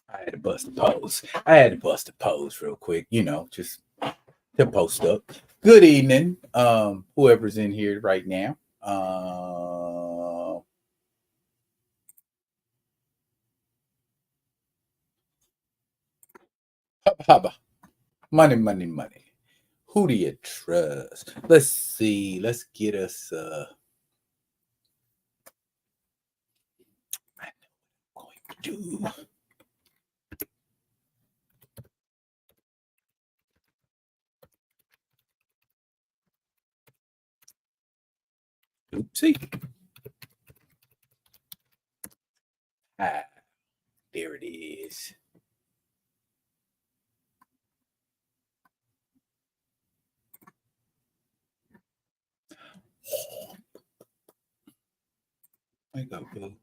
I had to bust a pose. I had to bust a pose real quick, just to post up. Good evening, whoever's in here right now. Hubba hubba. Money, money, money. Who do you trust? Let's see. Let's get us I know what I'm going to do. Oopsie. Ah, there it is. I go, boo.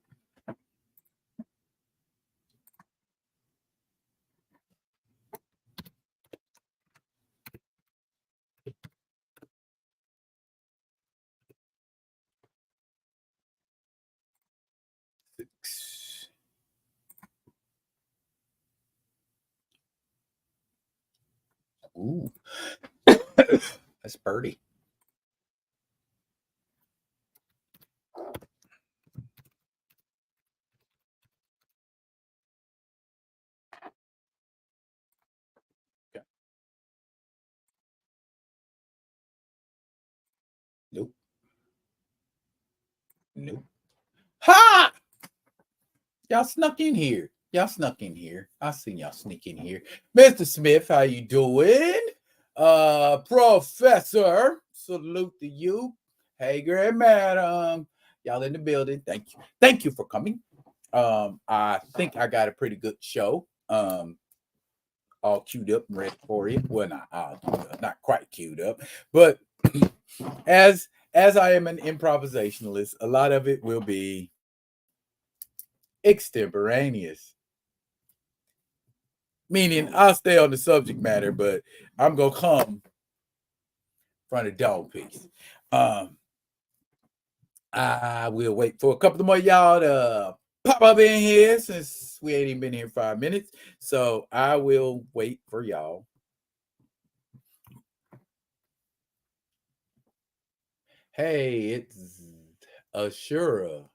Six. Ooh. That's birdie. Okay. Nope. Nope. Ha! Y'all snuck in here. Y'all snuck in here. I seen y'all sneak in here. Mr. Smith, how you doing? Professor, salute to you. Hey, great madam. Y'all in the building. Thank you. Thank you for coming. I think I got a pretty good show. All queued up and ready for you. Well, not all queued up, not quite queued up, but as I am an improvisationalist, a lot of it will be extemporaneous. Meaning I'll stay on the subject matter, but I'm gonna come from the dog piece. I will wait for a couple more y'all to pop up in here since we ain't even been here 5 minutes. So I will wait for y'all. Hey, it's Ashura.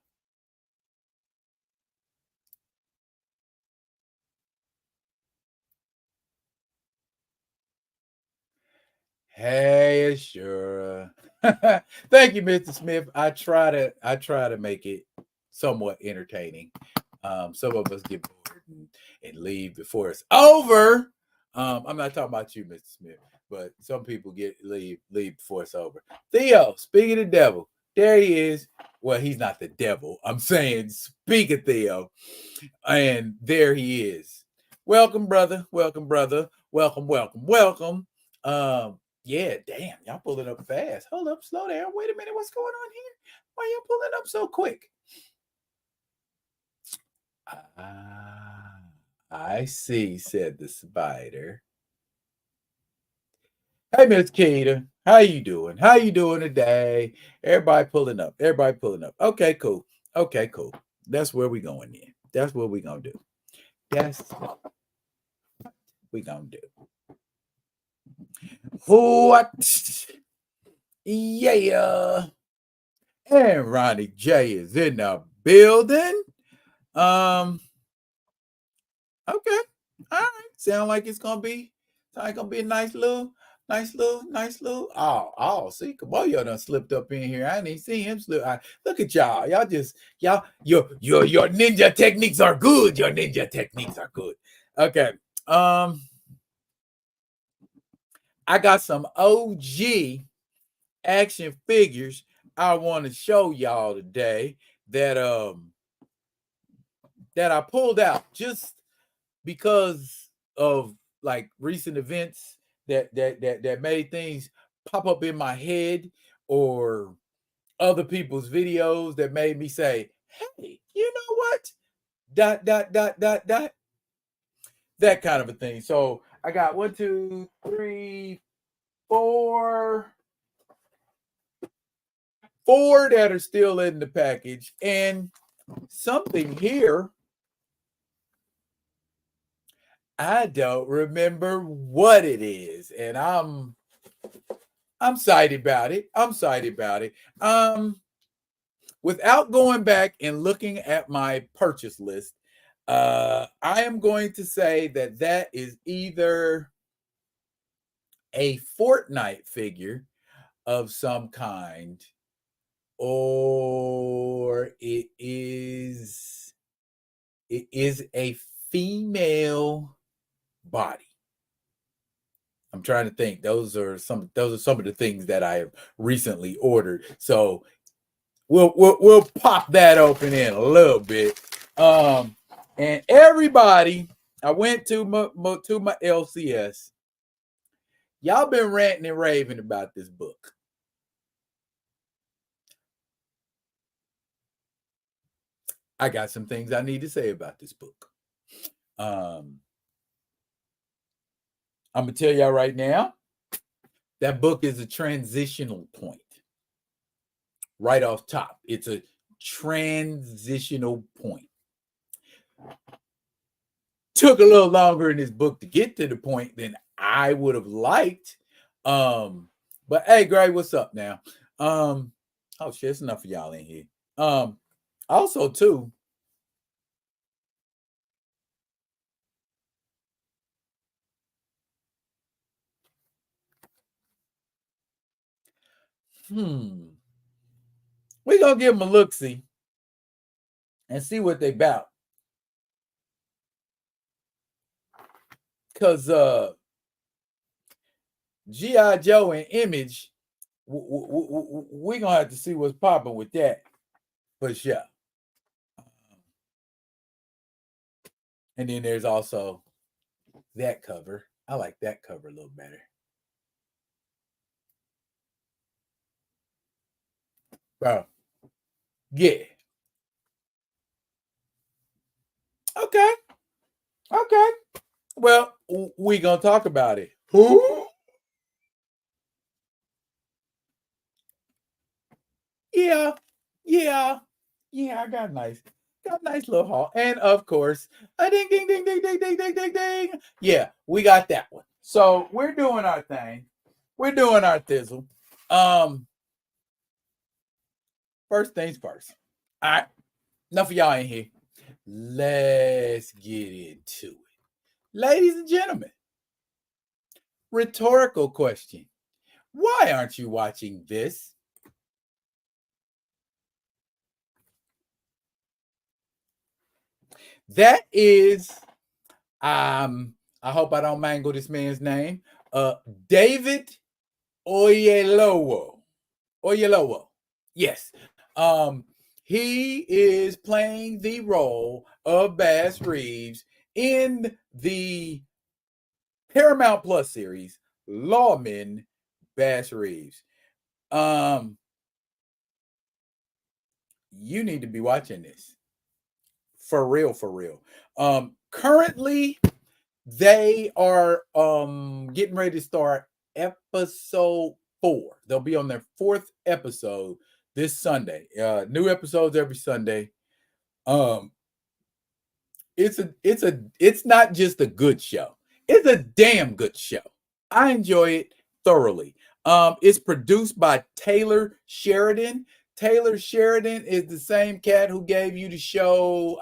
Hey, Ashura. Thank you, Mr. Smith. I try to make it somewhat entertaining. Some of us get bored and leave before it's over. I'm not talking about you, Mr. Smith, but some people leave before it's over. Theo, speaking of the devil, there he is. Well, he's not the devil. I'm saying, speak of Theo, and there he is. Welcome, brother. Welcome, brother. Welcome, welcome, welcome. Yeah, damn, y'all pulling up fast. Hold up, slow down. Wait a minute, what's going on here? Why y'all pulling up so quick? Ah, I see, said the spider. Hey, Miss Keita, how you doing? How you doing today? Everybody pulling up. Everybody pulling up. Okay, cool. Okay, cool. That's where we going in. That's what we gonna do. That's what we gonna do. What? Yeah. And Ronnie J is in the building. Um. Okay. All right. Sound like it's gonna be. Sound like gonna be a nice little. See, Kaboyo done slipped up in here. I didn't see him slip. Look at y'all. Your ninja techniques are good. Your ninja techniques are good. Okay. I got some OG action figures I want to show y'all today that I pulled out just because of like recent events that made things pop up in my head, or other people's videos that made me say, hey, you know what? Dot dot dot dot dot. That kind of a thing. So I got 1, 2, 3, 4 that are still in the package, and something here I don't remember what it is, and I'm excited about it. I'm excited about it. Without going back and looking at my purchase list, I am going to say that that is either a Fortnite figure of some kind, or it is a female body. I'm trying to think. Those are some of the things that I have recently ordered. So we'll pop that open in a little bit. And everybody, I went to my LCS. Y'all been ranting and raving about this book. I got some things I need to say about this book. I'm gonna tell y'all right now, that book is a transitional point. Right off top, it's a transitional point. Took a little longer in this book to get to the point than I would have liked. But hey, Greg, what's up now? Oh shit, it's enough of y'all in here. Also too, we're gonna give them a look see and see what they about. Cause G.I. Joe and Image, we're gonna have to see what's popping with that for sure. And then there's also that cover. I like that cover a little better. Bro. Yeah. Okay. Okay. Well, we gonna talk about it. Who? Yeah. Yeah. Yeah, I got a nice little haul. And of course, a ding ding ding ding ding ding ding ding ding. Yeah, we got that one. So we're doing our thing. We're doing our thizzle. Um, First things first. All right. Enough of y'all in here. Let's get into it. Ladies and gentlemen, rhetorical question. Why aren't you watching this? That is, I hope I don't mangle this man's name. David Oyelowo. Oyelowo. Yes. Um, he is playing the role of Bass Reeves in the Paramount Plus series, Lawman Bass Reeves. You need to be watching this. For real, for real. Currently they are getting ready to start episode 4. They'll be on their 4th episode this Sunday. New episodes every Sunday. Um it's not just a good show. It's a damn good show. I enjoy it thoroughly. It's produced by Taylor Sheridan. Taylor Sheridan is the same cat who gave you the show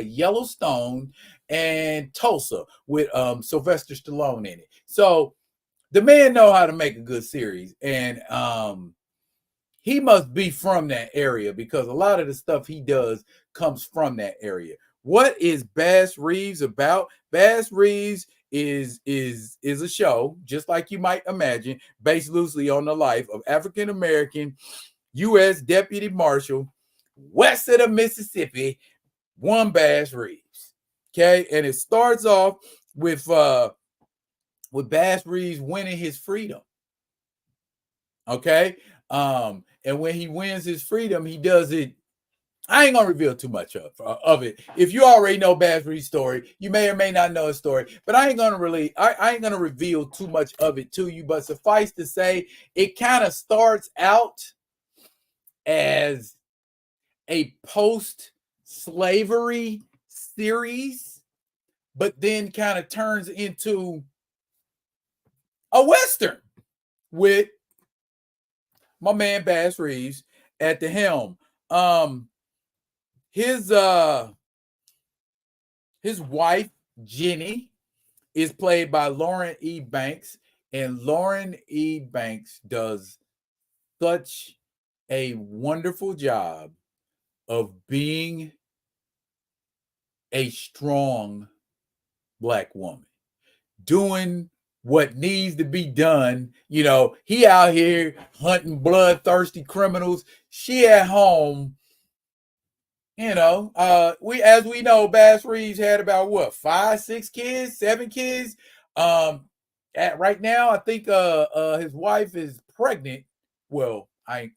Yellowstone and Tulsa with Sylvester Stallone in it. So the man know how to make a good series, and he must be from that area because a lot of the stuff he does comes from that area. What is Bass Reeves about? Bass Reeves is a show, just like you might imagine, based loosely on the life of African American U.S. Deputy Marshal west of the Mississippi, one Bass Reeves. Okay, and it starts off with Bass Reeves winning his freedom. Okay, and when he wins his freedom, he does it. I ain't gonna reveal too much of it. If you already know Bass Reeves' story, you may or may not know his story, but I ain't gonna reveal too much of it to you. But suffice to say, it kind of starts out as a post-slavery series, but then kind of turns into a Western with my man Bass Reeves at the helm. Um, his wife Jenny is played by Lauren E. Banks, and Lauren E. Banks does such a wonderful job of being a strong Black woman, doing what needs to be done. You know, he out here hunting bloodthirsty criminals. She at home. You know, as we know, Bass Reeves had about what, 5, 6 kids, 7 kids. At right now, I think his wife is pregnant. Well, I'm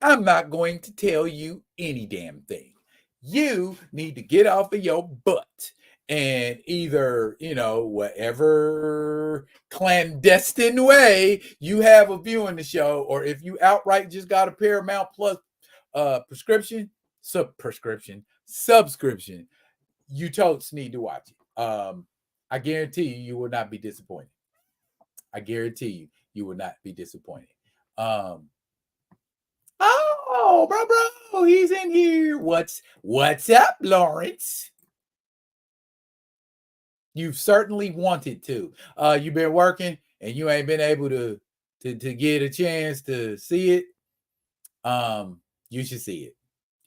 not going to tell you any damn thing. You need to get off of your butt and either, whatever clandestine way you have of viewing the show, or if you outright just got a Paramount Plus subscription, you totes need to watch it. I guarantee you will not be disappointed. I guarantee you will not be disappointed. Oh, bro, he's in here. What's up, Lawrence? You've certainly wanted to. You've been working and you ain't been able to get a chance to see it. You should see it.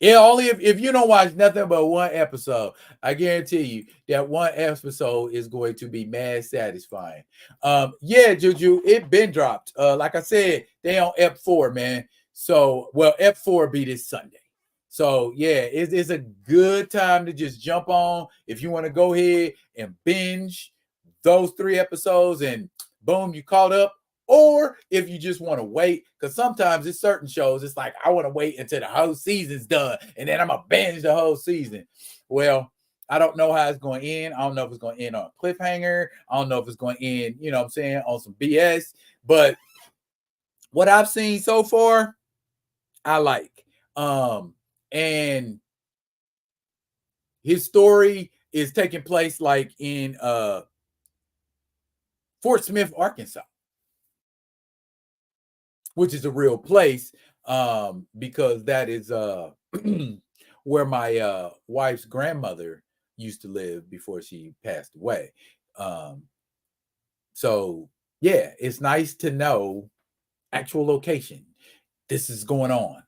Yeah, only if you don't watch nothing but one episode, I guarantee you that one episode is going to be mad satisfying. Yeah, Juju, it been dropped. Like I said, they on Ep4, man. So, well, Ep4 be this Sunday. So, yeah, it's a good time to just jump on if you want to go ahead and binge those 3 episodes and boom, you caught up. Or if you just want to wait, because sometimes it's certain shows, it's like, I want to wait until the whole season's done, and then I'm going to binge the whole season. Well, I don't know how it's going to end. I don't know if it's going to end on a cliffhanger. I don't know if it's going to end, you know what I'm saying, on some BS. But what I've seen so far, I like. And his story is taking place like in Fort Smith, Arkansas, which is a real place, because that is where my wife's grandmother used to live before she passed away. So yeah, it's nice to know actual location. This is going on.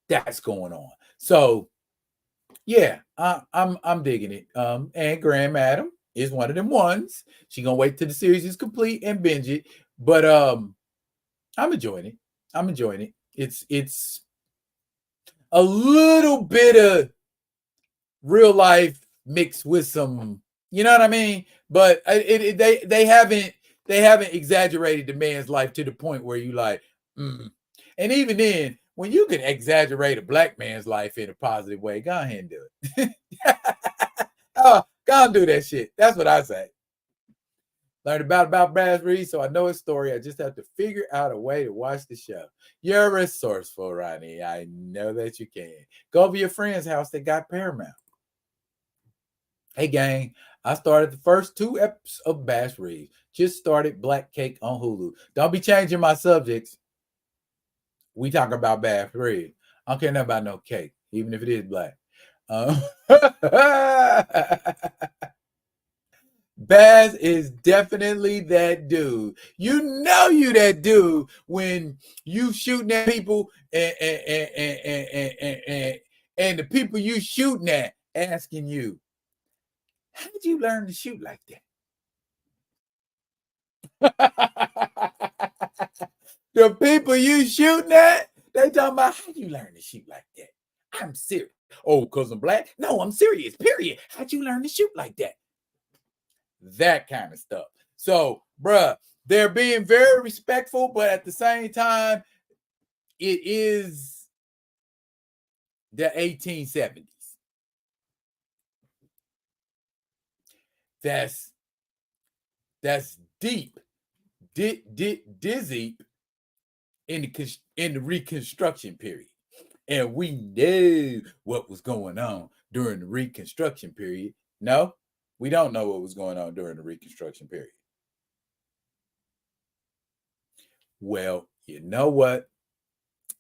That's going on. So yeah, I'm digging it. And Grand Madam is one of them ones. She gonna wait till the series is complete and binge it. But I'm enjoying it. It's a little bit of real life mixed with some, you know what I mean? But they haven't exaggerated the man's life to the point where you like, And even then, when you can exaggerate a Black man's life in a positive way, go ahead and do it. Go and do that shit. That's what I say. Learned about Bass Reeves, so I know his story. I just have to figure out a way to watch the show. You're resourceful, Ronnie. I know that you can. Go over your friend's house that got Paramount. Hey, gang, I started the first 2 episodes of Bass Reeves. Just started Black Cake on Hulu. Don't be changing my subjects. We talking about Bass Reeves. I don't care nothing about no cake, even if it is black. Baz is definitely that dude. You know you that dude when you shooting at people and the people you shooting at asking you, how did you learn to shoot like that? The people you shooting at, they talking about, how you learn to shoot like that? I'm serious. Oh, because I'm black? No, I'm serious, period. How'd you learn to shoot like that? That kind of stuff. So, bruh, they're being very respectful, but at the same time, it is the 1870s. That's deep, dizzy in the Reconstruction period, and we know what was going on during the Reconstruction period. No, we don't know what was going on during the Reconstruction period. Well, you know what?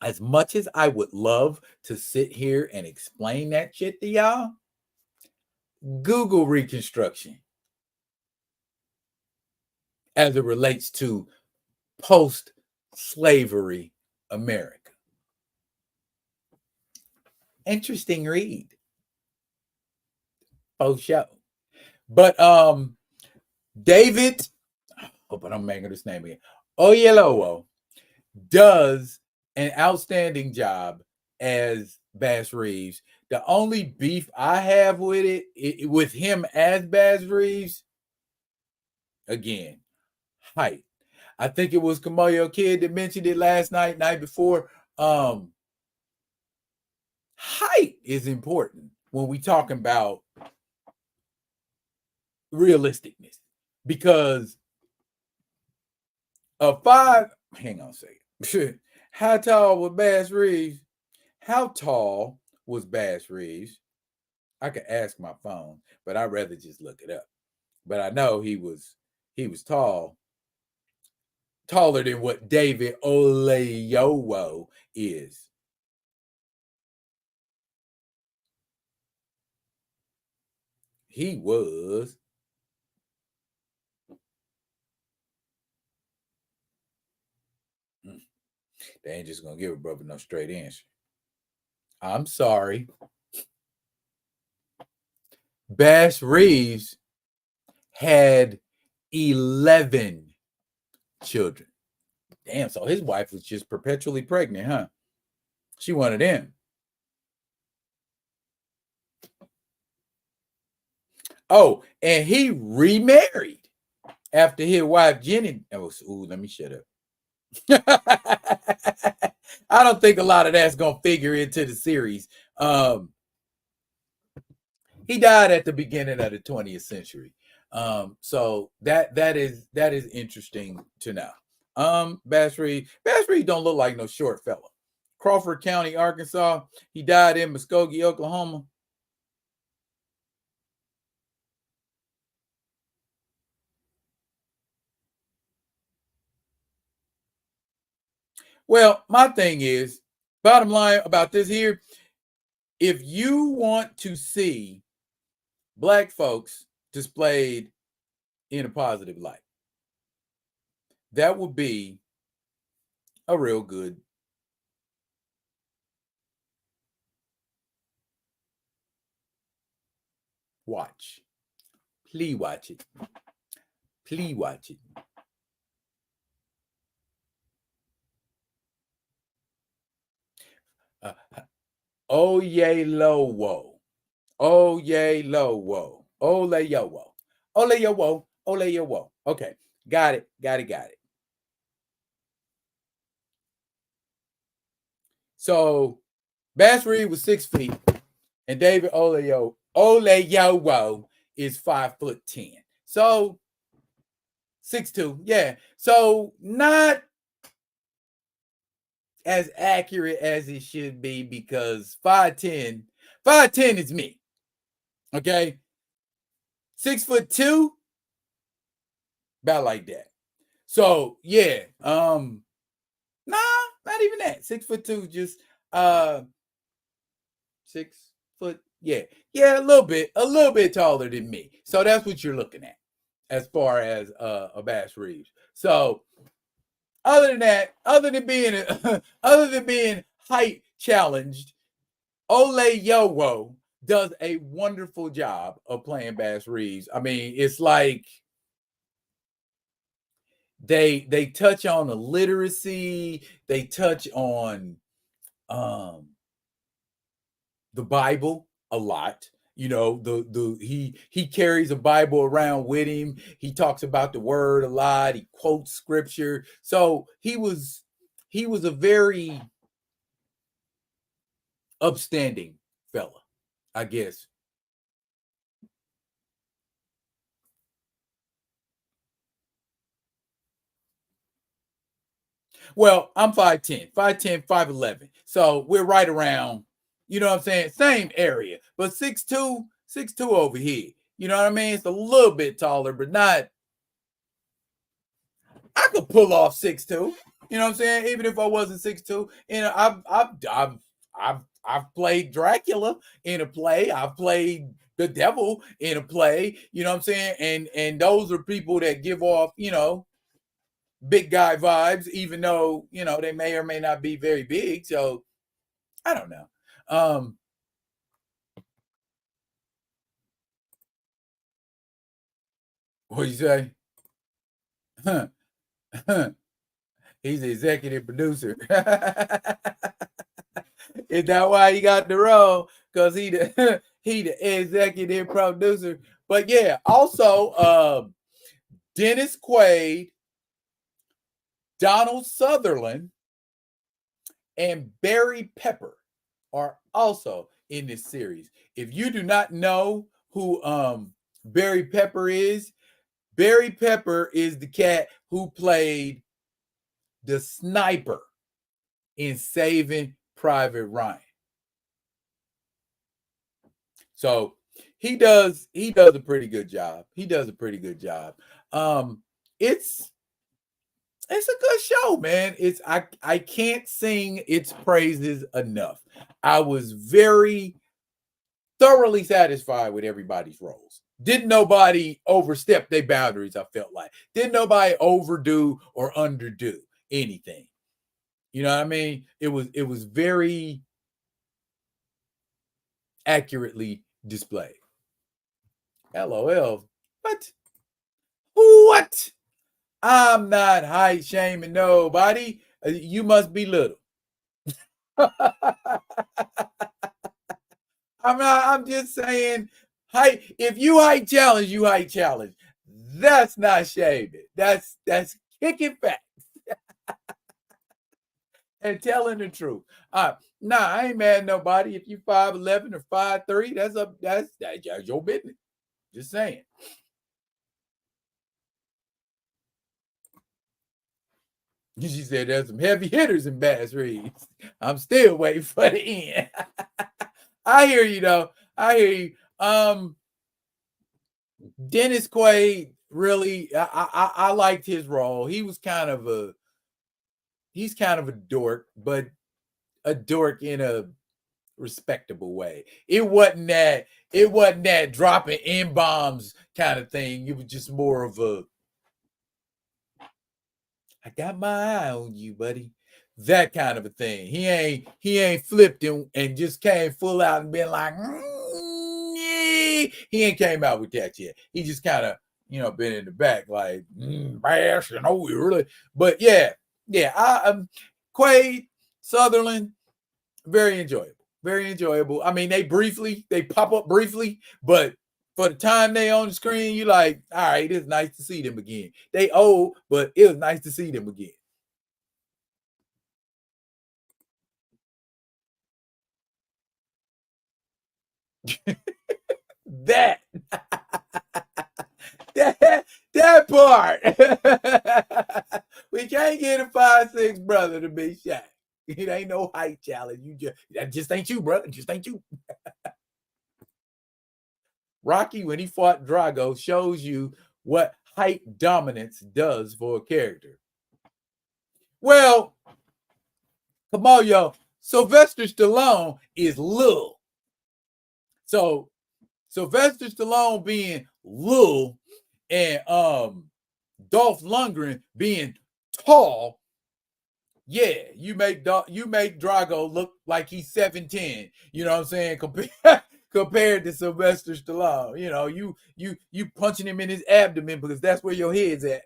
As much as I would love to sit here and explain that shit to y'all, Google Reconstruction as it relates to post slavery America. Interesting read. Oh, show. But David, hope I'm making his name again. Oyelowo does an outstanding job as Bass Reeves. The only beef I have with with him as Bass Reeves, again, height. I think it was Kamoyo Kid that mentioned it last night before. Height is important when we talking about realisticness, because a five, hang on a second. How tall was Bass Reeves? How tall was Bass Reeves? I could ask my phone, but I'd rather just look it up. But I know he was tall, taller than what David Oleyowo is. He was. They ain't just gonna give a brother no straight answer. I'm sorry. Bass Reeves had 11 children. Damn, so his wife was just perpetually pregnant, huh? She wanted him. Oh, and he remarried after his wife Jenny. Oh, let me shut up. I don't think a lot of that's gonna figure into the series. He died at the beginning of the 20th century. So that is interesting to know. Bass Reeves don't look like no short fella. Crawford County, Arkansas. He died in Muskogee, Oklahoma. Well, my thing is, bottom line about this here, if you want to see Black folks displayed in a positive light, that would be a real good watch. Please watch it. Please watch it. Oyelowo. Oyelowo. Oleyowo. Oleyowo. Oleyowo. Okay. Got it. So Bass Reeves was 6 feet, and David Oleyowo is 5'10". So 6'2". Yeah. So not as accurate as it should be, because 5'10" is me. Okay. 6'2", about like that. So yeah, nah, not even that. 6'2", just 6 foot. Yeah, a little bit taller than me. So that's what you're looking at as far as a Bass Reeves. So other than that, other than being height challenged, Oleyowo does a wonderful job of playing Bass Reeves. I mean, it's like they touch on illiteracy, they touch on the Bible a lot. You know, he carries a Bible around with him. He talks about the word a lot. He quotes scripture. So he was a very upstanding fella, I guess. Well, I'm 5'10", 5'10", 5'11". So we're right around You know what I'm saying? Same area, but 6'2", 6'2" over here. You know what I mean? It's a little bit taller, but not. I could pull off 6'2". You know what I'm saying? Even if I wasn't 6'2". And I've played Dracula in a play. I've played the devil in a play. You know what I'm saying? And those are people that give off, big guy vibes, even though, they may or may not be very big. So I don't know. What you say? He's the executive producer. Is that why he got the role? Because he the he the executive producer. But yeah, also Dennis Quaid, Donald Sutherland, and Barry Pepper are also in this series. If you do not know who Barry Pepper is the cat who played the sniper in Saving Private Ryan. So he does a pretty good job. It's a good show, man. I can't sing its praises enough. I was very thoroughly satisfied with everybody's roles. Didn't nobody overstep their boundaries, I felt like. Didn't nobody overdo or underdo anything. You know what I mean? It was very accurately displayed. LOL. What? What? I'm not height shaming nobody. You must be little. I'm just saying height. If you height challenge, you height challenge. That's not shaming. That's kicking back and telling the truth. Nah, I ain't mad at nobody. If you 5'11" or 5'3", that's your business. Just saying. She said there's some heavy hitters in Bass Reeves. I'm still waiting for the end. I hear you though. I hear you. Dennis Quaid really, I liked his role. He's kind of a dork, but a dork in a respectable way. It wasn't that dropping M bombs kind of thing. It was just more of a I got my eye on you, buddy. That kind of a thing. He ain't flipped and just came full out and been like, he ain't came out with that yet. He just kind of, been in the back like, bash, we really. But yeah, Quaid, Sutherland, very enjoyable. Very enjoyable. I mean, they pop up briefly, but for the time they on the screen, you like, all right, it's nice to see them again. They old, but it was nice to see them again. That that part. We can't get a 5'6" brother to be shot. It ain't no height challenge. That just ain't you, brother. Just ain't you. Rocky, when he fought Drago, shows you what height dominance does for a character. Well, come on, yo. Sylvester Stallone is little. So Sylvester Stallone being little and Dolph Lundgren being tall, yeah, you make Drago look like he's 7'10". You know what I'm saying? Compared to Sylvester Stallone. You punching him in his abdomen because that's where your head's at.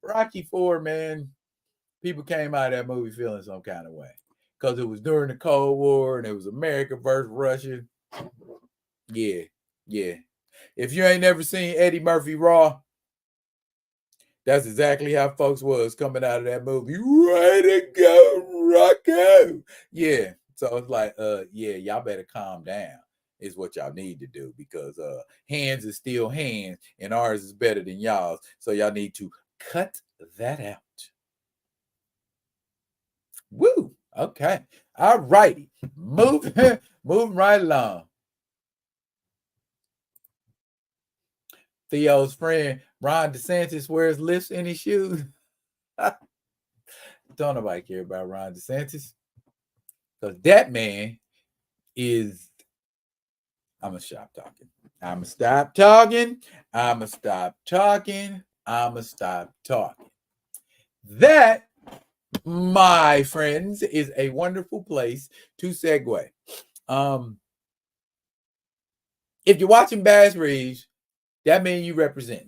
Rocky Four, man, people came out of that movie feeling some kind of way. Because it was during the Cold War and it was America versus Russia. Yeah, yeah. If you ain't never seen Eddie Murphy Raw, that's exactly how folks was coming out of that movie. Way to go, Rocco. Yeah. So it's like, yeah, y'all better calm down, is what y'all need to do, because hands is still hands and ours is better than y'all's. So y'all need to cut that out. Woo! Okay. All righty. Moving right along. Theo's friend, Ron DeSantis, wears lifts in his shoes. Don't nobody care about Ron DeSantis. Because that man is. I'm going to stop talking. I'm going to stop talking. I'm going to stop talking. I'm going to stop talking. That, my friends, is a wonderful place to segue. If you're watching Bass Reeves, that means you represent.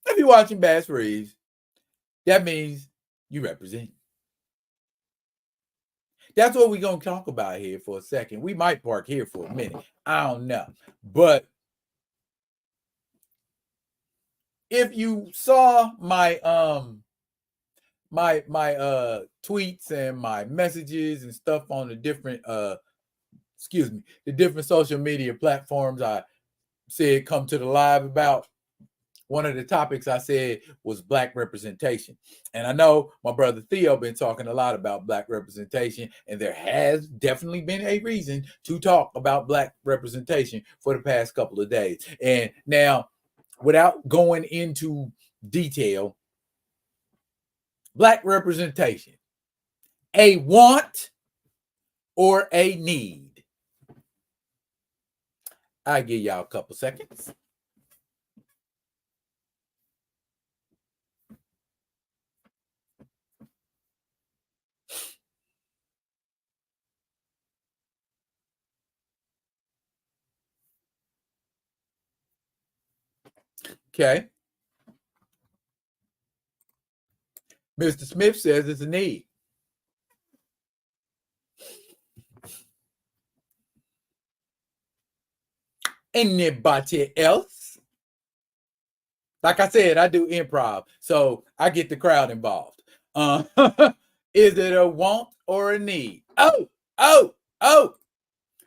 If you're watching Bass Reeves, that means you represent. That's what we're going to talk about here for a second. We might park here for a minute. I don't know. But if you saw my tweets and my messages and stuff on the different the different social media platforms I said come to the live about, one of the topics I said was Black representation. And I know my brother Theo been talking a lot about Black representation, and there has definitely been a reason to talk about Black representation for the past couple of days. And now, without going into detail, Black representation, a want or a need? I'll give y'all a couple seconds. Okay. Mr. Smith says it's a need. Anybody else? Like I said, I do improv, so I get the crowd involved. Is it a want or a need? Oh.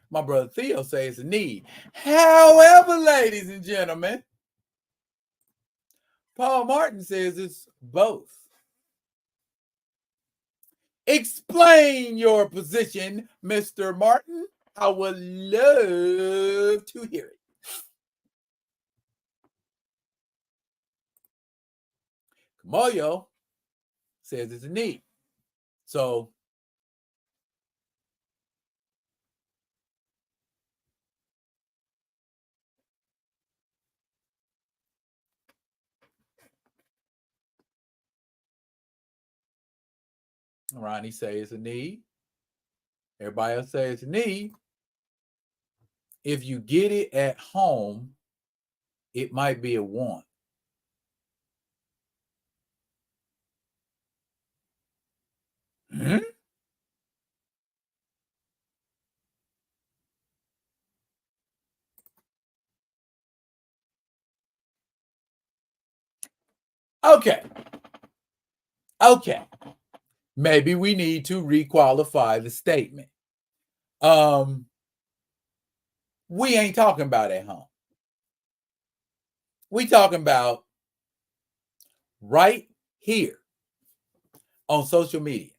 My brother Theo says it's a need. However, ladies and gentlemen, Paul Martin says it's both. Explain your position, Mr. Martin. I would love to hear it. Moyo says it's a need. So, Ronnie says it's a need. Everybody else says it's a need. If you get it at home, it might be a want. Hmm? Okay. Maybe we need to requalify the statement. We ain't talking about at home. We talking about right here on social media.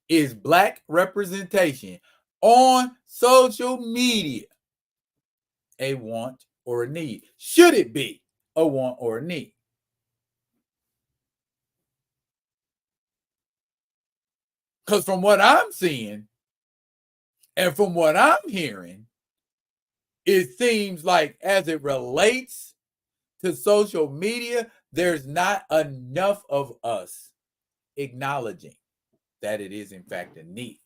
Is Black representation on social media a want or a need? Should it be a want or a need? Because from what I'm seeing and from what I'm hearing, it seems like as it relates to social media, there's not enough of us acknowledging that it is in fact a need.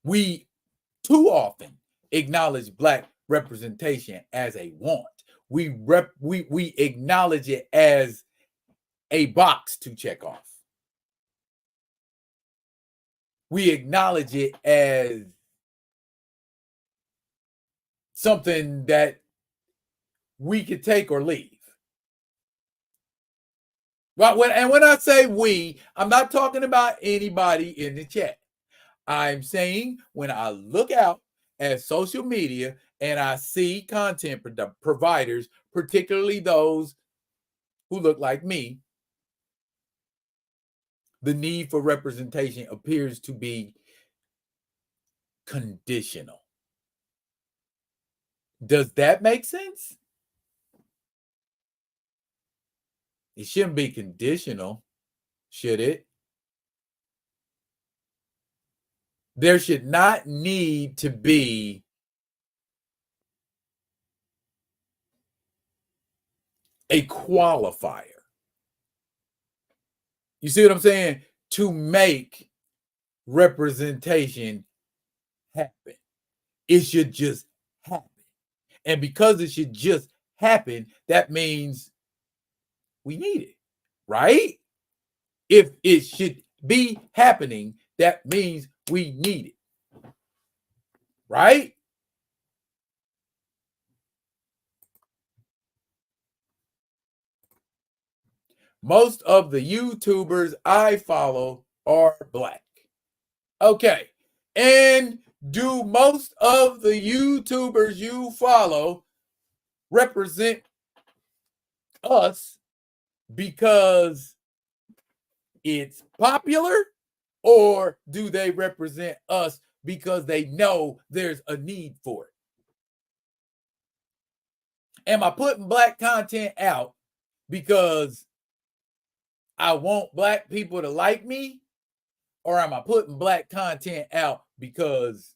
We too often acknowledge Black representation as a want. We acknowledge it as a box to check off. We acknowledge it as something that we could take or leave. Well, when I say we, I'm not talking about anybody in the chat. I'm saying when I look out at social media and I see content providers, particularly those who look like me, the need for representation appears to be conditional. Does that make sense? It shouldn't be conditional, should it? There should not need to be a qualifier. You see what I'm saying? To make representation happen. It should just happen. And because it should just happen, that means we need it, right? If it should be happening, that means we need it, right? Most of the YouTubers I follow are Black. Okay. And do most of the YouTubers you follow represent us because it's popular, or do they represent us because they know there's a need for it? Am I putting Black content out because I want Black people to like me, or am I putting Black content out because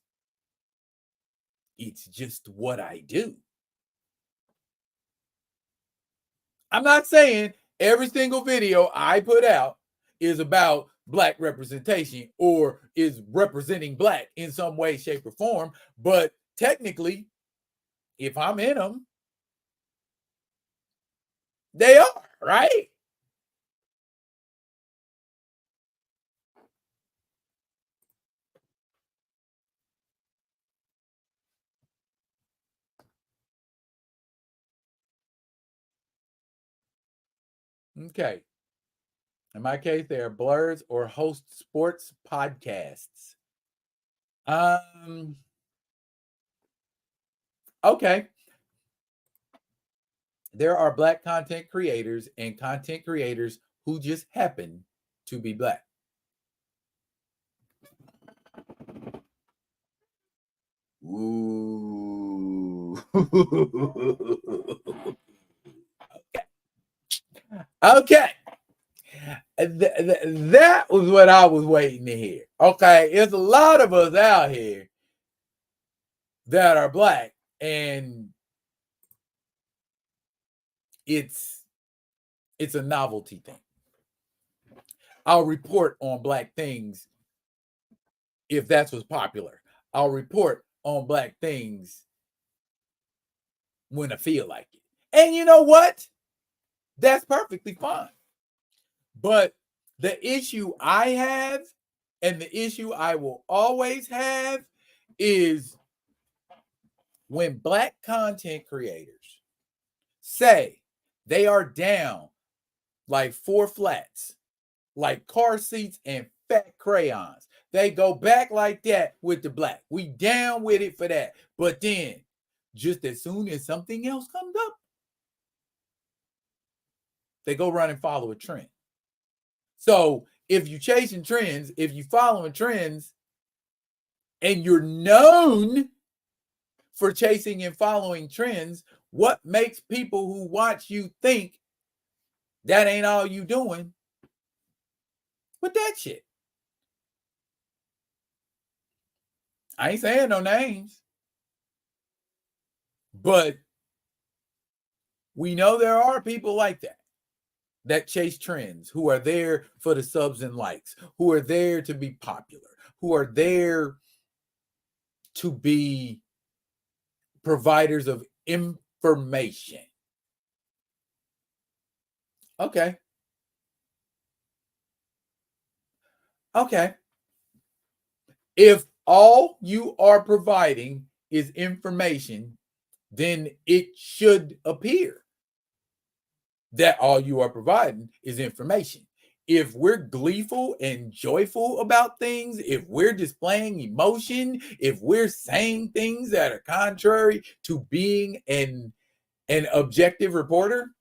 it's just what I do? I'm not saying every single video I put out is about Black representation or is representing Black in some way, shape, or form. But technically, if I'm in them, they are, right? Okay. In my case, they are blurs or host sports podcasts. Okay. There are Black content creators and content creators who just happen to be Black. Ooh. Okay. That was what I was waiting to hear. Okay. There's a lot of us out here that are Black, and it's a novelty thing. I'll report on Black things if that's what's popular. I'll report on Black things when I feel like it. And you know what? That's perfectly fine. But the issue I have, and the issue I will always have, is when Black content creators say they are down like 4 flats, like car seats and fat crayons. They go back like that with the Black. We down with it for that. But then, just as soon as something else comes up, they go run and follow a trend. So if you're chasing trends, if you're following trends, and you're known for chasing and following trends, what makes people who watch you think that ain't all you doing with that shit? I ain't saying no names, but we know there are people like that chase trends, who are there for the subs and likes, who are there to be popular, who are there to be providers of information. Okay. Okay. If all you are providing is information, then it should appear that all you are providing is information. if we're gleeful and joyful about things, if we're displaying emotion, if we're saying things that are contrary to being an objective reporter,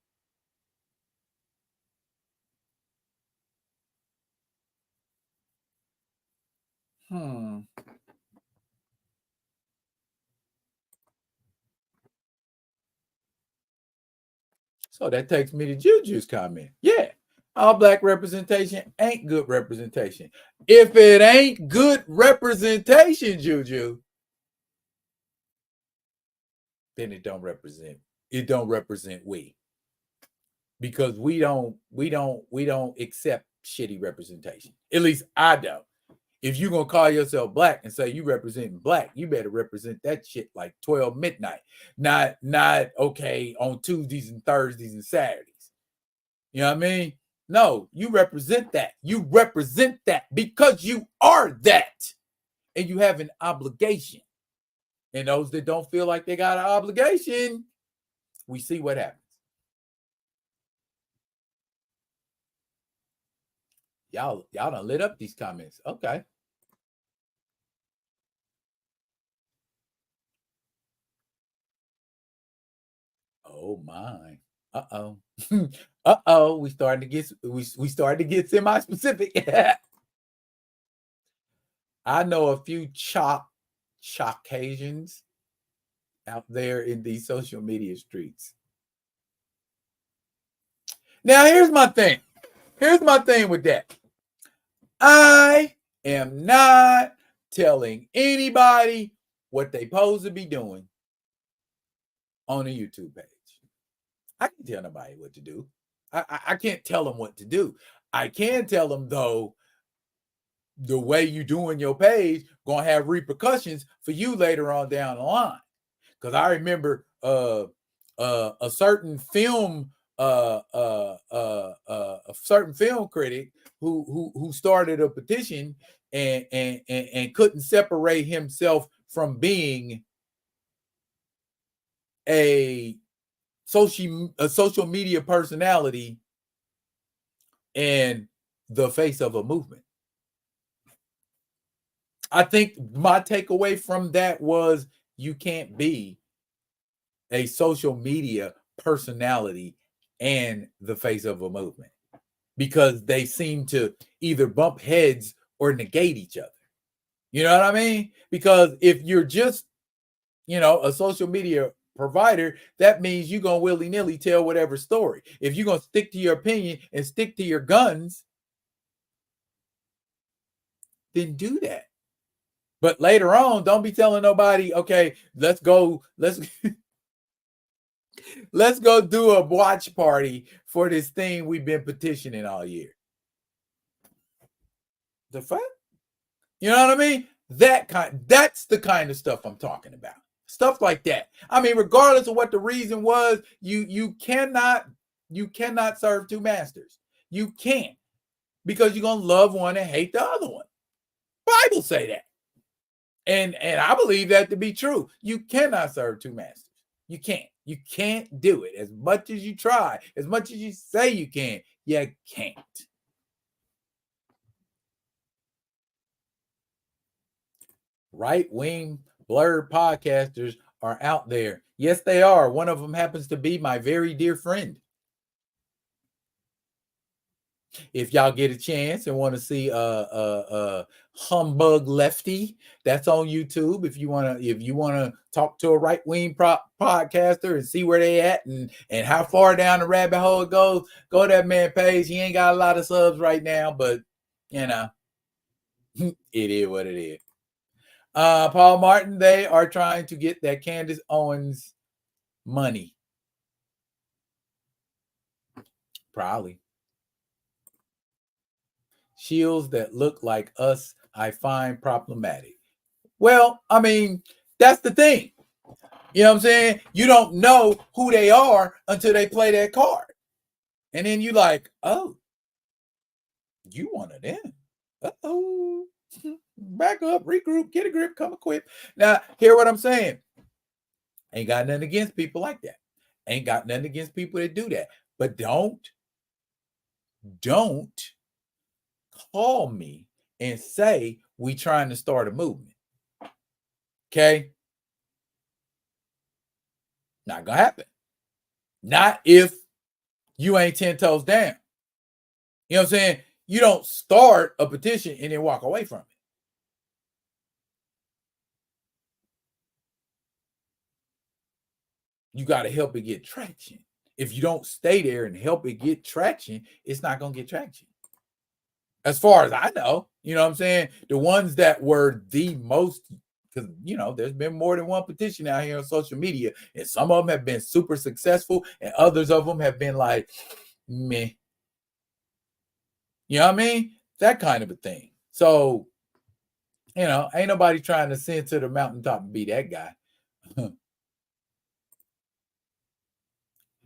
So that takes me to Juju's comment. Yeah, all black representation ain't good representation. If it ain't good representation, Juju, then it don't represent. It don't represent we, because we don't accept shitty representation. At least I don't. If you're gonna call yourself black and say you represent black, you better represent that shit like 12 midnight. Not okay on Tuesdays and Thursdays and Saturdays. You know what I mean? No, you represent that. You represent that because you are that. And you have an obligation. And those that don't feel like they got an obligation, we see what happens. Y'all done lit up these comments. Okay. Oh my. Uh-oh. Uh-oh. We started to get semi-specific. I know a few Caucasians out there in these social media streets. Now, here's my thing. Here's my thing with that. I am not telling anybody what they supposed to be doing on a YouTube page. I can't tell nobody what to do. I can't tell them what to do. I can tell them, though, the way you doing your page gonna have repercussions for you later on down the line. Because I remember a certain film a certain film critic who started a petition and couldn't separate himself from being a social media personality and the face of a movement. I think my takeaway from that was you can't be a social media personality and the face of a movement, because they seem to either bump heads or negate each other. You know what I mean? Because if you're just, a social media provider, that means you're going to willy-nilly tell whatever story. If you're going to stick to your opinion and stick to your guns, then do that. But later on, don't be telling nobody, okay, let's go do a watch party for this thing we've been petitioning all year. The fuck? You know what I mean? That's the kind of stuff I'm talking about. Stuff like that. I mean, regardless of what the reason was, you cannot serve two masters. You can't, because you're gonna love one and hate the other one. Bible say that. And I believe that to be true. You cannot serve two masters. You can't. You can't do it. As much as you try, as much as you say you can, you can't. Right-wing blurred podcasters are out there. Yes, they are. One of them happens to be my very dear friend. If y'all get a chance and want to see Humbug Lefty, that's on YouTube. If you want to talk to a right-wing podcaster and see where they at and how far down the rabbit hole it goes, go to that man page. He ain't got a lot of subs right now, but it is what it is. Paul Martin, they are trying to get that Candace Owens money. Probably. Shields that look like us, I find problematic. Well, I mean, that's the thing. You know what I'm saying? You don't know who they are until they play that card. And then you like, oh, you one of them. Uh-oh. Back up, regroup, get a grip, come equipped. Now, hear what I'm saying. Ain't got nothing against people like that. Ain't got nothing against people that do that. But don't call me and say we trying to start a movement. Okay? Not gonna happen. Not if you ain't 10 toes down. You know what I'm saying? You don't start a petition and then walk away from it. You got to help it get traction. If you don't stay there and help it get traction, it's not going to get traction. As far as I know, you know what I'm saying? The ones that were the most, because, you know, there's been more than one petition out here on social media, and some of them have been super successful, and others of them have been like, meh. You know what I mean? That kind of a thing. So, you know, ain't nobody trying to send to the mountaintop and be that guy.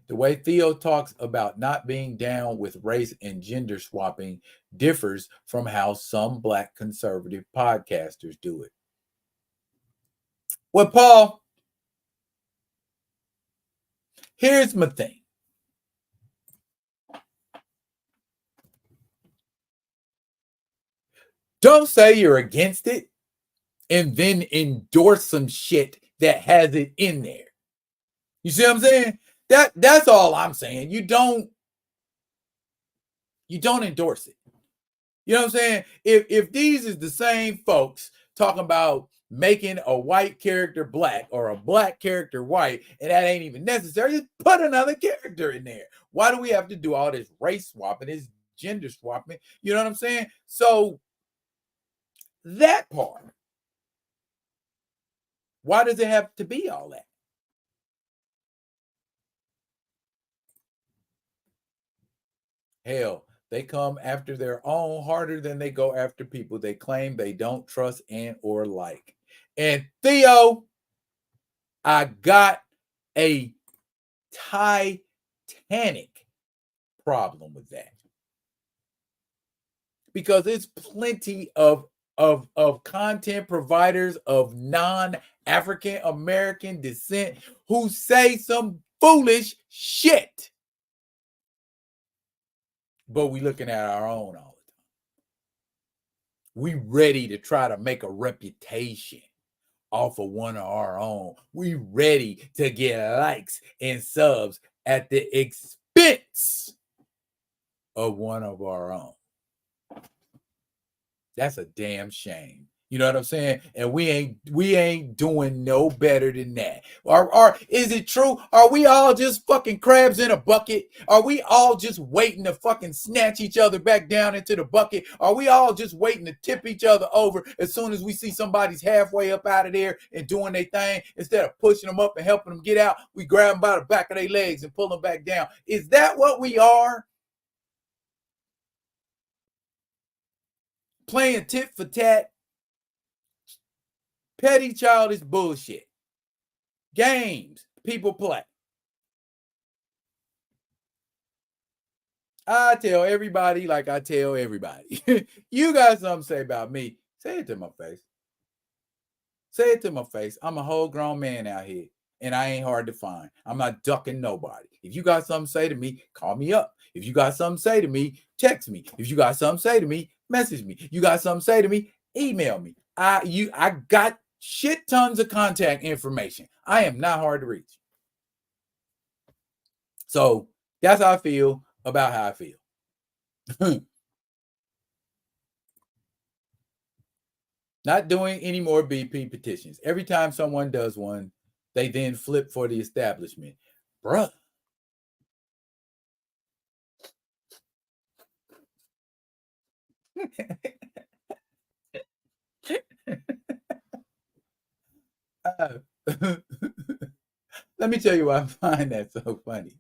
The way Theo talks about not being down with race and gender swapping differs from how some Black conservative podcasters do it. Well, Paul, here's my thing. Don't say you're against it and then endorse some shit that has it in there. You see what I'm saying? That's all I'm saying. You don't endorse it. You know what I'm saying? If these is the same folks talking about making a white character Black or a Black character white, and that ain't even necessary, just put another character in there. Why do we have to do all this race swapping, this gender swapping? You know what I'm saying? So that part, why does it have to be all that? Hell, they come after their own harder than they go after people they claim they don't trust and or like. And Theo, I got a titanic problem with that, because it's plenty of content providers of non-African American descent who say some foolish shit, but we looking at our own all the time. We ready to try to make a reputation off of one of our own. We ready to get likes and subs at the expense of one of our own. That's a damn shame. You know what I'm saying? And we ain't doing no better than that. Or is it true? Are we all just fucking crabs in a bucket? Are we all just waiting to fucking snatch each other back down into the bucket? Are we all just waiting to tip each other over as soon as we see somebody's halfway up out of there and doing their thing? Instead of pushing them up and helping them get out, we grab them by the back of their legs and pull them back down. Is that what we are? Playing tit for tat, petty childish bullshit. Games people play. I tell everybody like I tell everybody. You got something to say about me, say it to my face. Say it to my face. I'm a whole grown man out here, and I ain't hard to find. I'm not ducking nobody. If you got something to say to me, call me up. If you got something to say to me, text me. If you got something to say to me, message me. You got something to say to me, email me. I got shit tons of contact information. I am not hard to reach. So that's how I feel about how I feel. Not doing any more BP petitions. Every time someone does one, they then flip for the establishment. Bruh. Let me tell you why I find that so funny.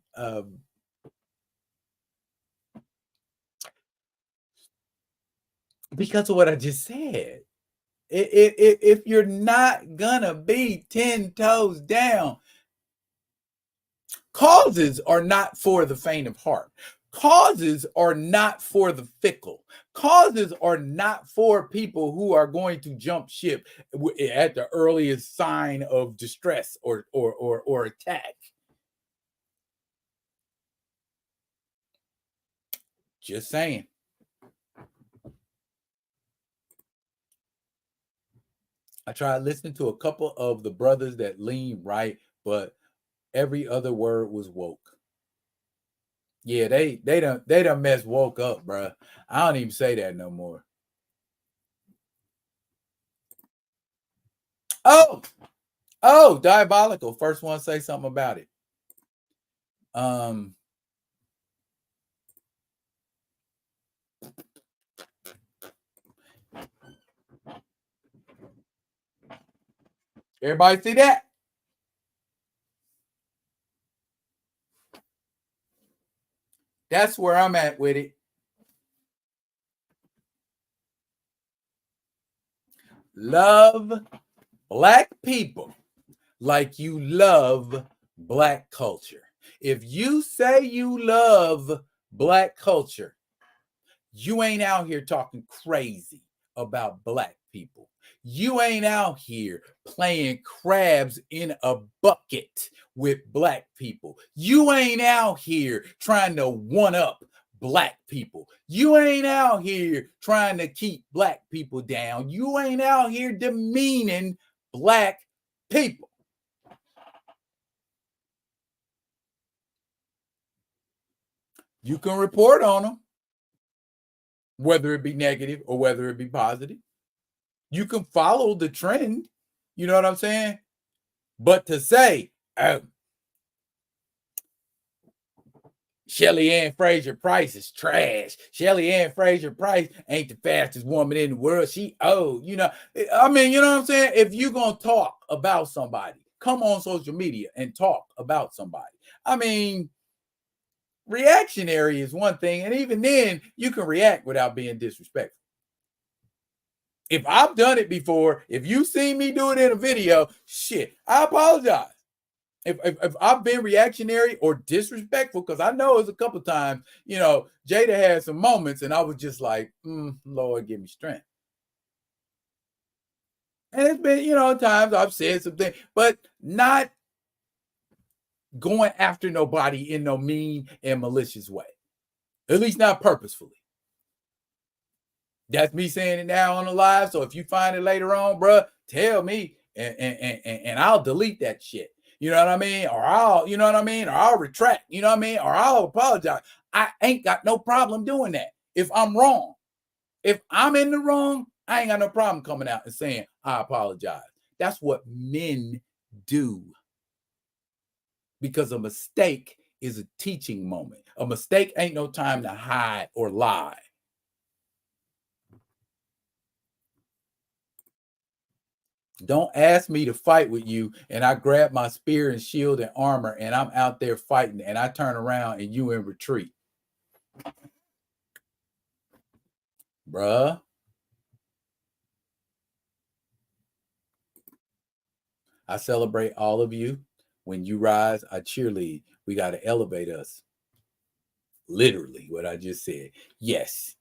Because of what I just said. If you're not gonna be 10 toes down, causes are not for the faint of heart. Causes are not for the fickle. Causes are not for people who are going to jump ship at the earliest sign of distress or attack. Just saying. I tried listening to a couple of the brothers that lean right, but every other word was woke. Yeah, they done messed woke up, bro. I don't even say that no more. Oh, diabolical. First one say something about it. Um, everybody see that? That's where I'm at with it. Love black people like you love black culture. If you say you love black culture, you ain't out here talking crazy about black people. You ain't out here playing crabs in a bucket with black people. You ain't out here trying to one up black people. You ain't out here trying to keep black people down. You ain't out here demeaning black people. You can report on them, whether it be negative or whether it be positive. You can follow the trend. You know what I'm saying? But to say, oh, Shelly Ann Fraser Price is trash. Shelly Ann Fraser Price ain't the fastest woman in the world. She old, you know. I mean, you know what I'm saying? If you're going to talk about somebody, come on social media and talk about somebody. I mean, reactionary is one thing. And even then, you can react without being disrespectful. If I've done it before, if you've seen me do it in a video, shit, I apologize. If I've been reactionary or disrespectful, because I know it's a couple times, you know, Jada had some moments and I was just like, Lord, give me strength. And it's been, you know, times I've said something, but not going after nobody in no mean and malicious way, at least not purposefully. That's me saying it now on the live. So if you find it later on, bro, tell me and I'll delete that shit. You know what I mean? Or I'll, you know what I mean? Or I'll retract, you know what I mean? Or I'll apologize. I ain't got no problem doing that if I'm wrong. If I'm in the wrong, I ain't got no problem coming out and saying, I apologize. That's what men do. Because a mistake is a teaching moment. A mistake ain't no time to hide or lie. Don't ask me to fight with you and I grab my spear and shield and armor and I'm out there fighting and I turn around and you in retreat. Bruh. I celebrate all of you. When you rise, I cheerlead. We got to elevate us. Literally, what I just said. Yes,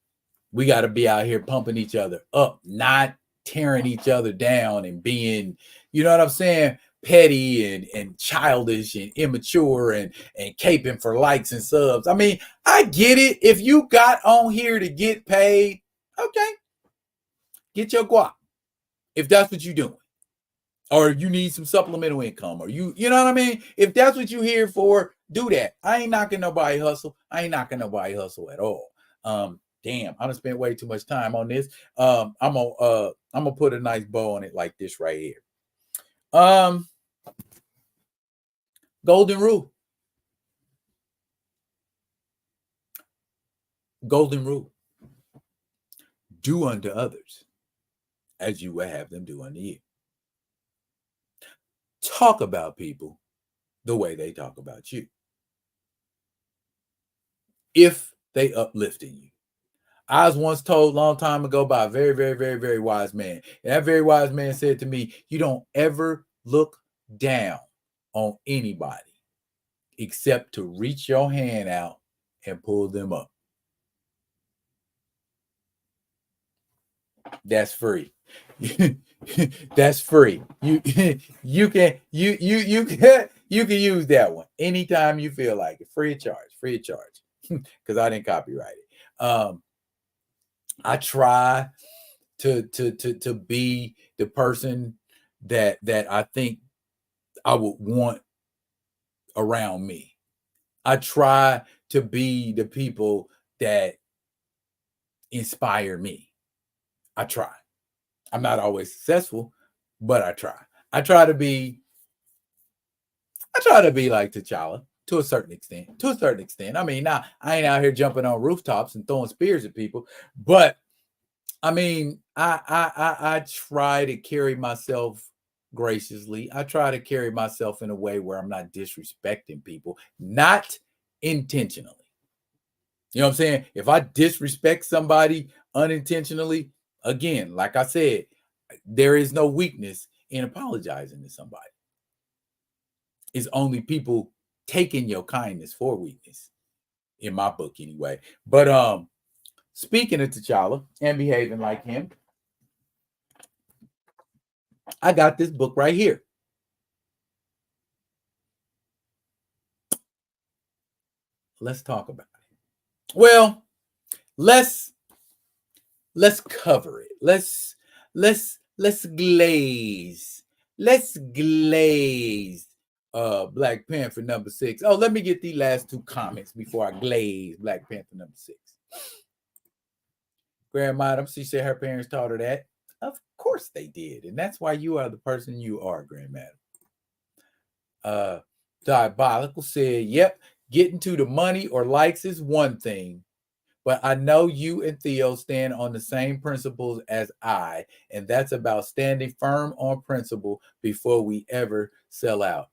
we got to be out here pumping each other up, not tearing each other down and being, you know what I'm saying, petty and childish and immature and caping for likes and subs. I mean, I get it. If you got on here to get paid, okay, get your guap. If that's what you're doing. Or you need some supplemental income, or you know what I mean? If that's what you're here for, do that. I ain't knocking nobody hustle. I ain't knocking nobody hustle at all. Damn, I done spent way too much time on this. I'm gonna put a nice bow on it like this right here. Golden rule. Golden rule. Do unto others as you would have them do unto you. Talk about people the way they talk about you. If they uplifting you. I was once told a long time ago by a very, very, very, very wise man. And that very wise man said to me, you don't ever look down on anybody except to reach your hand out and pull them up. That's free. That's free. You can use that one anytime you feel like it. Free of charge. Because I didn't copyright it. I try to be the person that I think I would want around me. I try to be the people that inspire me. I try. I'm not always successful, but I try. I try to be like T'Challa to a certain extent. To a certain extent. I mean, now I ain't out here jumping on rooftops and throwing spears at people, but I mean, I try to carry myself graciously. I try to carry myself in a way where I'm not disrespecting people, not intentionally. You know what I'm saying? If I disrespect somebody unintentionally, again, like I said, there is no weakness in apologizing to somebody. It's only people taking your kindness for weakness, in my book anyway. But speaking of T'Challa and behaving like him, I got this book right here. Let's talk about it. Well, let's cover it. Let's glaze. Let's glaze Black Panther number 6. Oh, let me get the last two comments before I glaze Black Panther number 6. Grandma, she said her parents taught her that. Of course they did, and that's why you are the person you are, Grandma. Diabolical said, "Yep, getting to the money or likes is one thing, but I know you and Theo stand on the same principles as I, and that's about standing firm on principle before we ever sell out."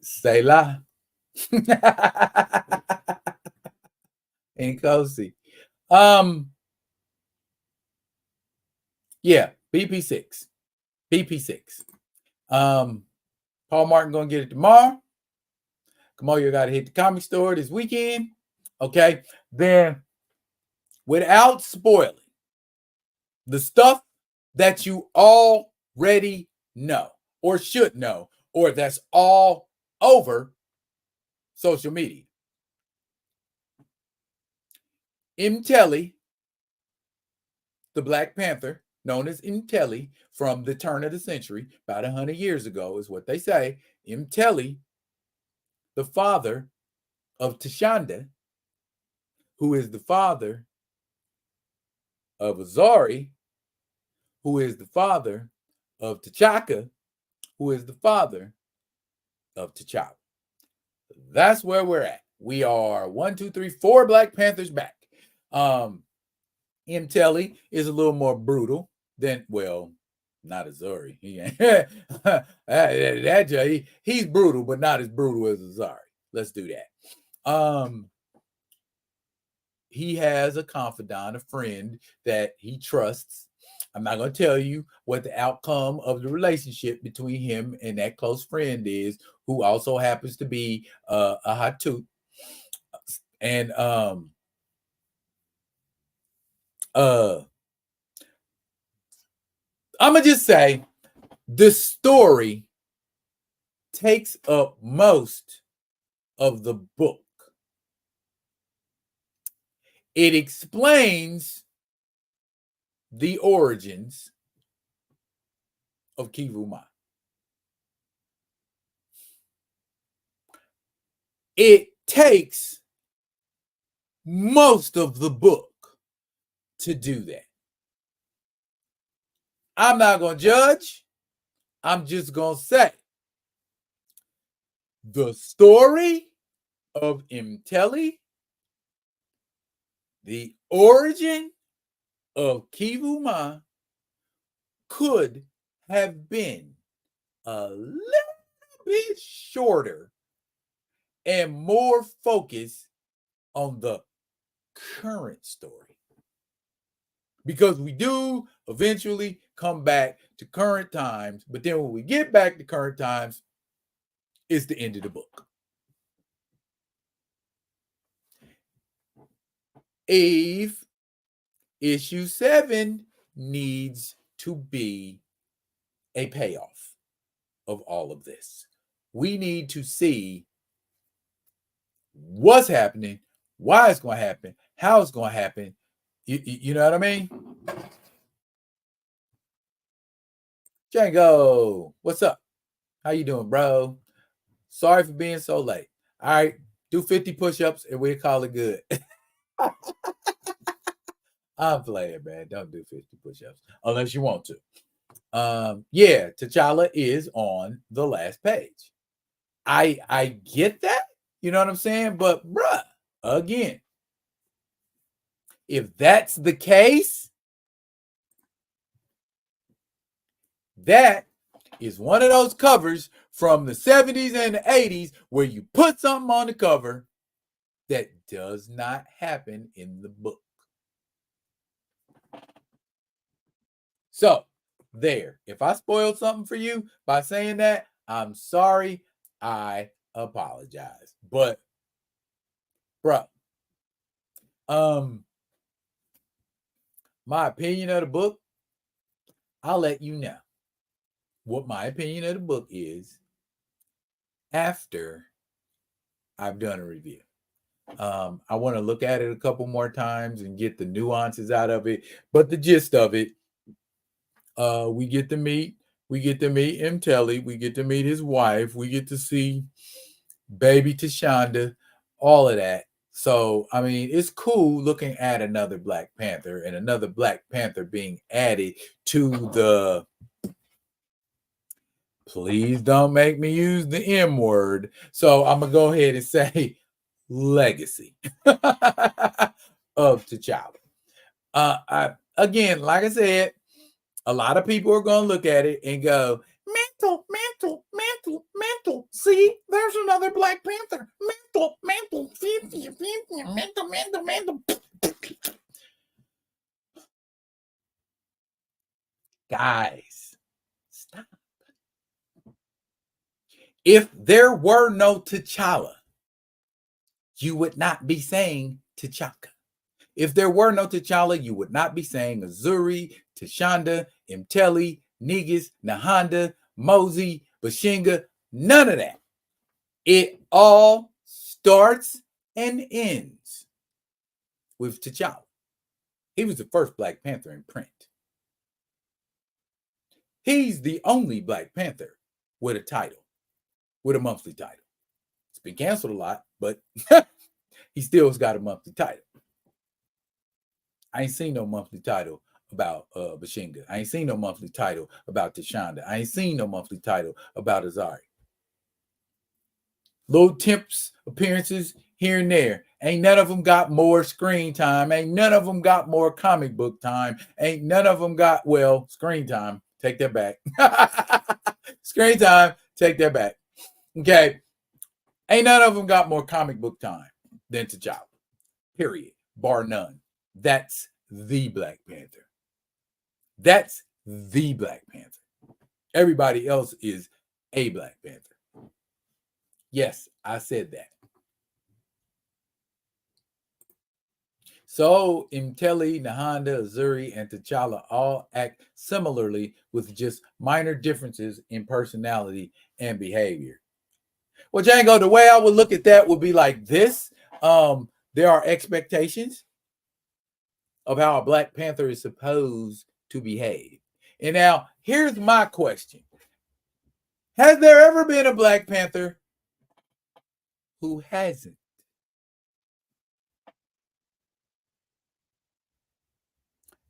Say la. And cozy. Yeah, BP6. BP6. Paul Martin gonna get it tomorrow. Come on, you got to hit the comic store this weekend. Okay, then without spoiling the stuff that you already know or should know, or that's all over social media. M.A.N.T.I.S, the Black Panther, known as M.A.N.T.I.S from the turn of the century, about 100 years ago, is what they say. M.A.N.T.I.S, the father of T'Challa, who is the father of Azari, who is the father of T'Chaka, who is the father of T'Challa. That's where we're at. We are 1, 2, 3, 4 Black Panthers back. M.A.N.T.I.S is a little more brutal than, well, not Azari. He's brutal, but not as brutal as Azari. Let's do that. He has a confidant, a friend that he trusts. I'm not going to tell you what the outcome of the relationship between him and that close friend is, who also happens to be a Hatu. And I'm going to just say the story takes up most of the book. It explains the origins of Kivuma. It takes most of the book to do that. I'm not going to judge. I'm just going to say the story of M.A.N.T.I.S, the origin of Kivuma, could have been a little bit shorter and more focused on the current story. Because we do eventually come back to current times, but then when we get back to current times, it's the end of the book. Eve, issue 7 needs to be a payoff of all of this. We need to see what's happening, why it's going to happen, how it's going to happen. You know what I mean? Django, what's up? How you doing, bro? Sorry for being so late. All right, do 50 push-ups and we'll call it good. I'm playing, man. Don't do 50 push-ups unless you want to. Yeah, T'Challa is on the last page. I get that, you know what I'm saying? But bruh, again, if that's the case, that is one of those covers from the 70s and the 80s where you put something on the cover that does not happen in the book. So, there. If I spoiled something for you by saying that, I'm sorry. I apologize. But, bruh, my opinion of the book, I'll let you know what my opinion of the book is after I've done a review. I want to look at it a couple more times and get the nuances out of it. But the gist of it, we get to meet M.T.I.S, we get to meet his wife, we get to see baby Tashonda, all of that. So, I mean, it's cool looking at another Black Panther and another Black Panther being added to the, please don't make me use the M word. So I'm going to go ahead and say legacy of T'Challa. Again, like I said, a lot of people are going to look at it and go, mantle, mantle, mantle, mantle. See, there's another Black Panther. Mantle, mantle, mantle, mantle, mantle. Guys, stop. If there were no T'Challa, you would not be saying T'Chaka. If there were no T'Challa, you would not be saying Azuri, Tashonda, M.T.I.S, Negus, Nahanda, Mosey, Bashinga, none of that. It all starts and ends with T'Challa. He was the first Black Panther in print. He's the only Black Panther with a title, with a monthly title. It's been canceled a lot, but he still's got a monthly title. I ain't seen no monthly title about Bashinga. I ain't seen no monthly title about Tashonda. I ain't seen no monthly title about Azari. Little Temps appearances here and there. Ain't none of them got more screen time. Ain't none of them got more comic book time. Ain't none of them got, well, screen time. Take that back. Screen time. Take that back. Okay. Ain't none of them got more comic book time than T'Challa. Period. Bar none. That's the Black Panther. That's the Black Panther. Everybody else is a Black Panther. Yes, I said that. So M.T.I.S, Nahanda, Azuri, and T'Challa all act similarly with just minor differences in personality and behavior. Well, Django, the way I would look at that would be like this. There are expectations of how a Black Panther is supposed to behave. And now, here's my question. Has there ever been a Black Panther who hasn't?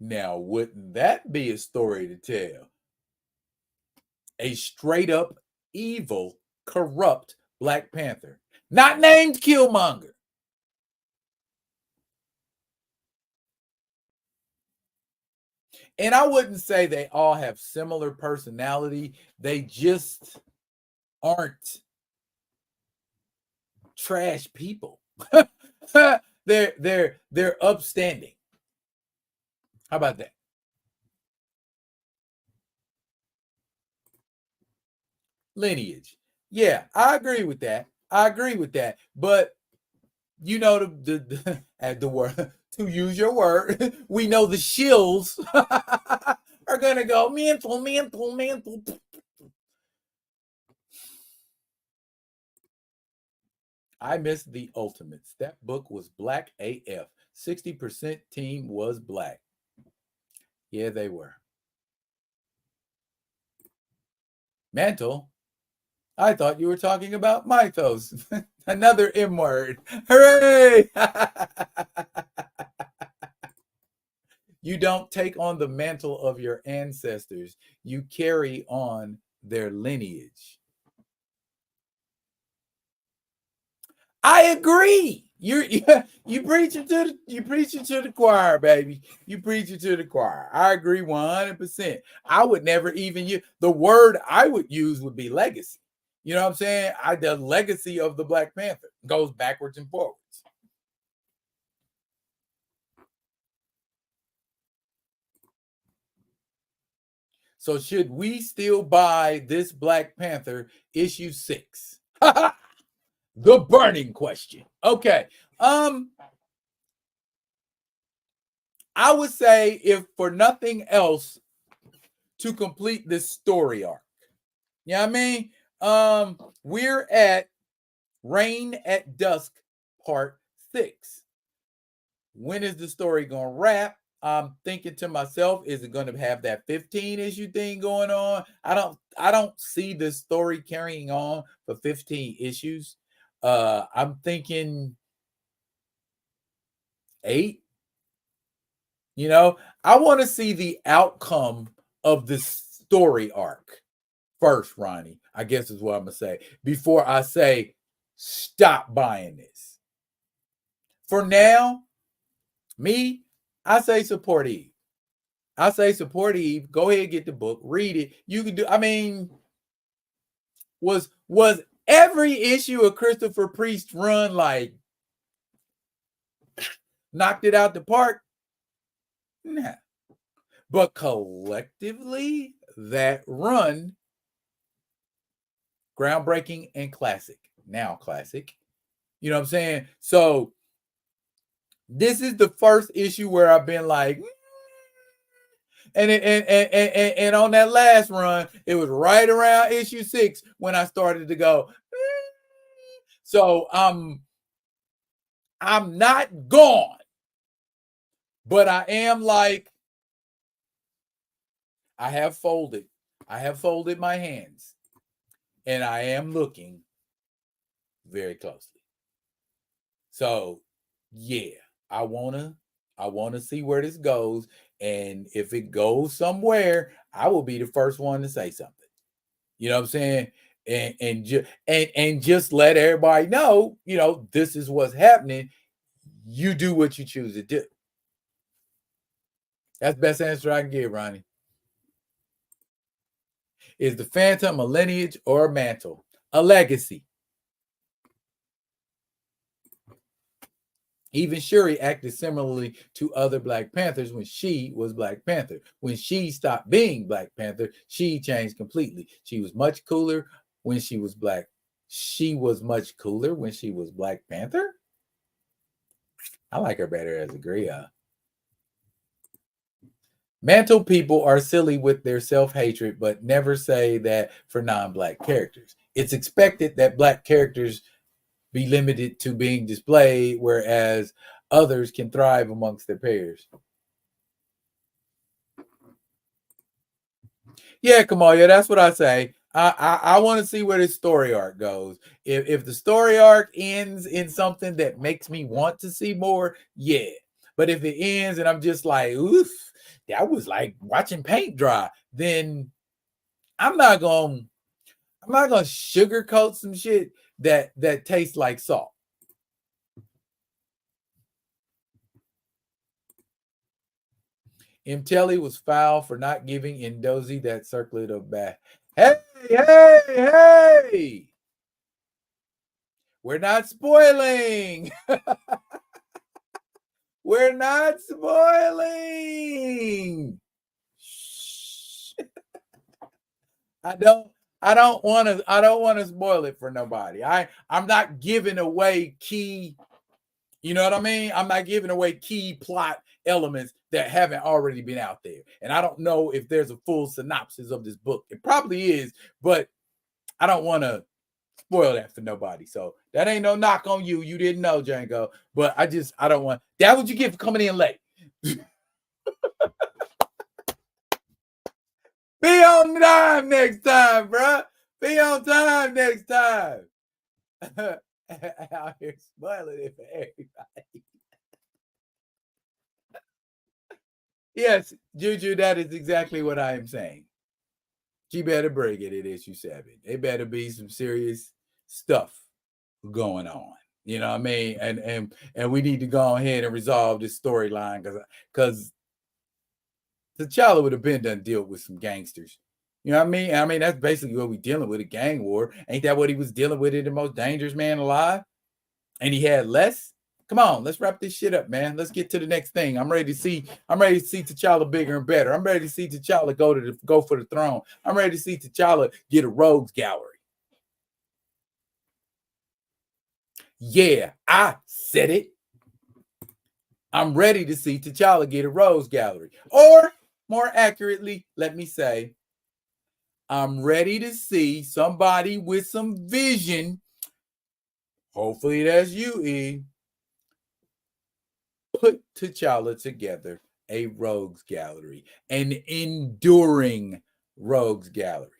Now, wouldn't that be a story to tell? A straight up evil, corrupt Black Panther, not named Killmonger. And I wouldn't say they all have similar personality. They just aren't trash people. they're upstanding. How about that? Lineage. Yeah, I agree with that. I agree with that. But you know the word, to use your word, we know the shills are gonna go mental, mental, mental. I missed the Ultimates. That book was black AF. 60% team was black. Yeah, they were. Mantle? I thought you were talking about mythos. Another M word. Hooray! You don't take on the mantle of your ancestors. You carry on their lineage. I agree. You preaching to the choir, baby. You preaching to the choir. I agree 100%. I would never even use the word I would use would be legacy. You know what I'm saying? The legacy of the Black Panther goes backwards and forwards. So should we still buy this Black Panther issue 6? The burning question. Okay. I would say, if for nothing else, to complete this story arc. You know what I mean? We're at Rain at Dusk, part 6. When is the story gonna wrap? I'm thinking to myself, is it gonna have that 15 issue thing going on? I don't see this story carrying on for 15 issues. I'm thinking 8. You know, I want to see the outcome of this story arc first, Ronnie, I guess is what I'm going to say, before I say, stop buying this. For now, me, I say support Eve. I say support Eve. Go ahead, get the book, read it. You can do, I mean, was every issue of Christopher Priest run like knocked it out the park? Nah. But collectively, that run, groundbreaking and classic. Now classic. You know what I'm saying? So this is the first issue where I've been like, and on that last run, it was right around issue 6 when I started to go. So I'm not gone, but I am like, I have folded my hands, and I am looking very closely. So yeah, I wanna see where this goes, and if it goes somewhere, I will be the first one to say something. You know what I'm saying? And just let everybody know, you know, this is what's happening. You do what you choose to do. That's the best answer I can give, Ronnie. Is the Phantom a lineage or a mantle? A legacy. Even Shuri acted similarly to other Black Panthers when she was Black Panther. When she stopped being Black Panther, she changed completely. She was much cooler when she was Black. She was much cooler when she was Black Panther? I like her better as a Gria. Mantle people are silly with their self-hatred, but never say that for non-Black characters. It's expected that Black characters be limited to being displayed, whereas others can thrive amongst their peers. Yeah, Kamal, yeah, that's what I say. I want to see where this story arc goes. If the story arc ends in something that makes me want to see more, yeah. But if it ends and I'm just like, oof, that was like watching paint dry, then I'm not gonna sugarcoat some shit that tastes like salt. M.T.I.S was foul for not giving Ndozi that circlet of back. Hey, hey, hey! We're not spoiling. We're not spoiling. Shh. I don't want to spoil it for nobody. I'm not giving away key, you know what I mean? I'm not giving away key plot elements that haven't already been out there. And I don't know if there's a full synopsis of this book. It probably is, but I don't want to spoil that for nobody. So that ain't no knock on you. You didn't know, Django. But I don't want that. What you get for coming in late. Be on time next time, bro. Be on time next time. Out here spoiling it for everybody. Yes, Juju, that is exactly what I am saying. She better bring it at issue 7. It better be some serious stuff going on. You know what I mean? And we need to go ahead and resolve this storyline because T'Challa would have been done deal with some gangsters. You know what I mean? I mean, that's basically what we're dealing with, a gang war. Ain't that what he was dealing with in The Most Dangerous Man Alive? And he had less? Come on, let's wrap this shit up, man. Let's get to the next thing. I'm ready to see T'Challa bigger and better. I'm ready to see T'Challa go for the throne. I'm ready to see T'Challa get a rogues gallery. Yeah, I said it. I'm ready to see T'Challa get a rogues gallery. Or, more accurately, let me say, I'm ready to see somebody with some vision. Hopefully that's you, E. Put T'Challa together a rogues gallery, an enduring rogues gallery.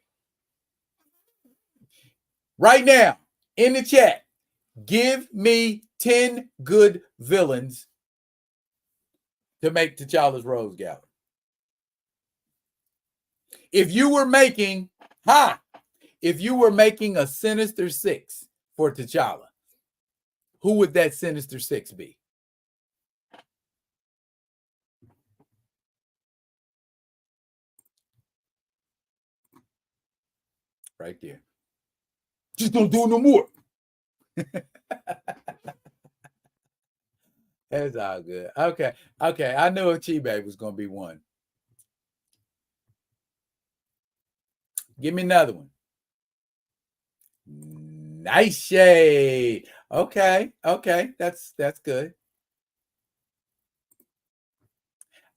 Right now, in the chat, give me 10 good villains to make T'Challa's rogues gallery. If you were making a Sinister Six for T'Challa, who would that Sinister Six be? Right there. Just don't do it no more. That's all good. Okay. I knew a Chi-Bag was going to be one. Give me another one. Nice shade. Okay. That's good.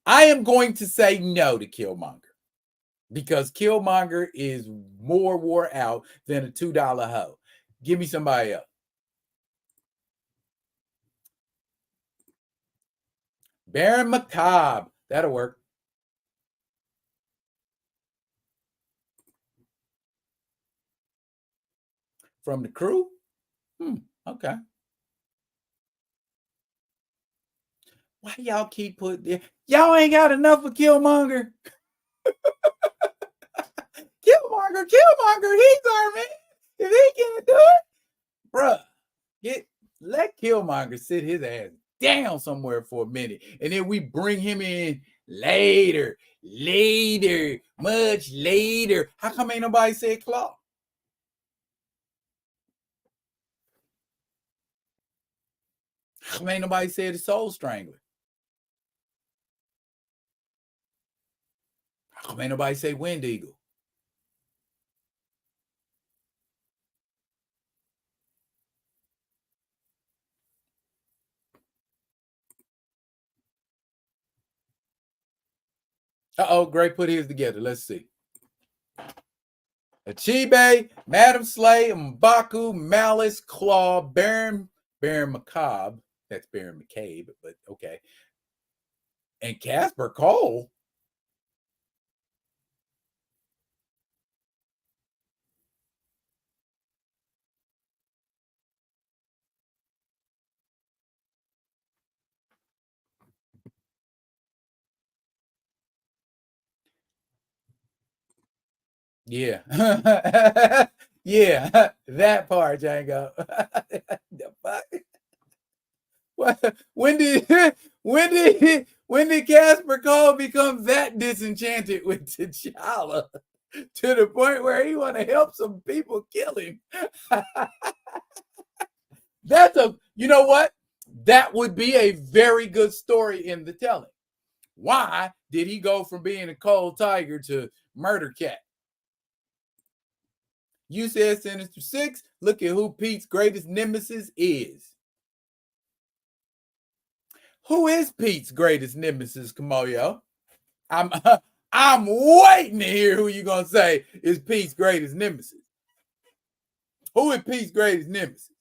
I am going to say no to Killmonger because Killmonger is more wore out than a $2 hoe. Give me somebody else. Baron Macabre. That'll work. From the crew? Okay. Why y'all keep putting y'all ain't got enough for Killmonger? Killmonger, he's our man. If he can't do it, bruh, let Killmonger sit his ass down somewhere for a minute, and then we bring him in later, much later. How come ain't nobody said Claw? How come ain't nobody said the Soul Strangler? How come ain't nobody say Wind Eagle? Uh-oh, Gray put his together. Let's see. Achibe, Madam Slay, M'Baku, Malice, Claw, Baron Macabre. That's Baron McCabe, but okay. And Casper Cole. Yeah. Yeah, that part, Django. The fuck? What? When did Casper Cole become that disenchanted with T'Challa to the point where he want to help some people kill him? You know what? That would be a very good story in the telling. Why did he go from being a cold tiger to murder cat? You said Sinister Six. Look at who Pete's greatest nemesis is. Who is Pete's greatest nemesis, Kamoyo? I'm waiting to hear who you're gonna say is Pete's greatest nemesis. Who is Pete's greatest nemesis?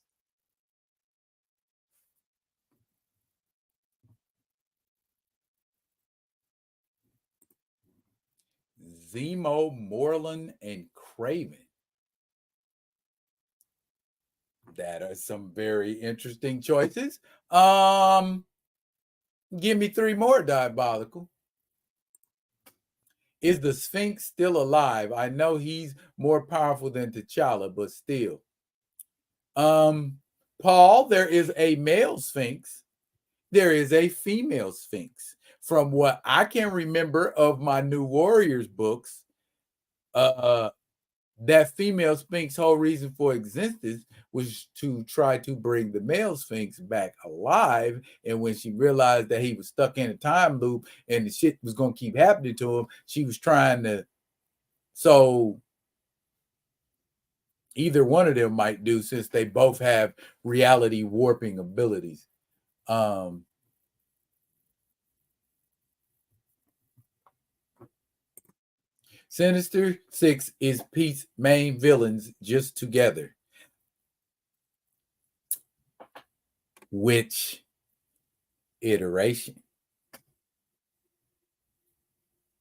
Zemo, Moreland, and Craven. That are some very interesting choices. Give me three more, Diabolical. Is the Sphinx still alive? I know he's more powerful than T'Challa, but still. Paul, there is a male Sphinx. There is a female Sphinx. From what I can remember of my New Warriors books, that female Sphinx whole reason for existence was to try to bring the male Sphinx back alive. And when she realized that he was stuck in a time loop and the shit was going to keep happening to him, she was trying to. So either one of them might do, since they both have reality warping abilities. Sinister Six is Pete's main villains just together. Which iteration?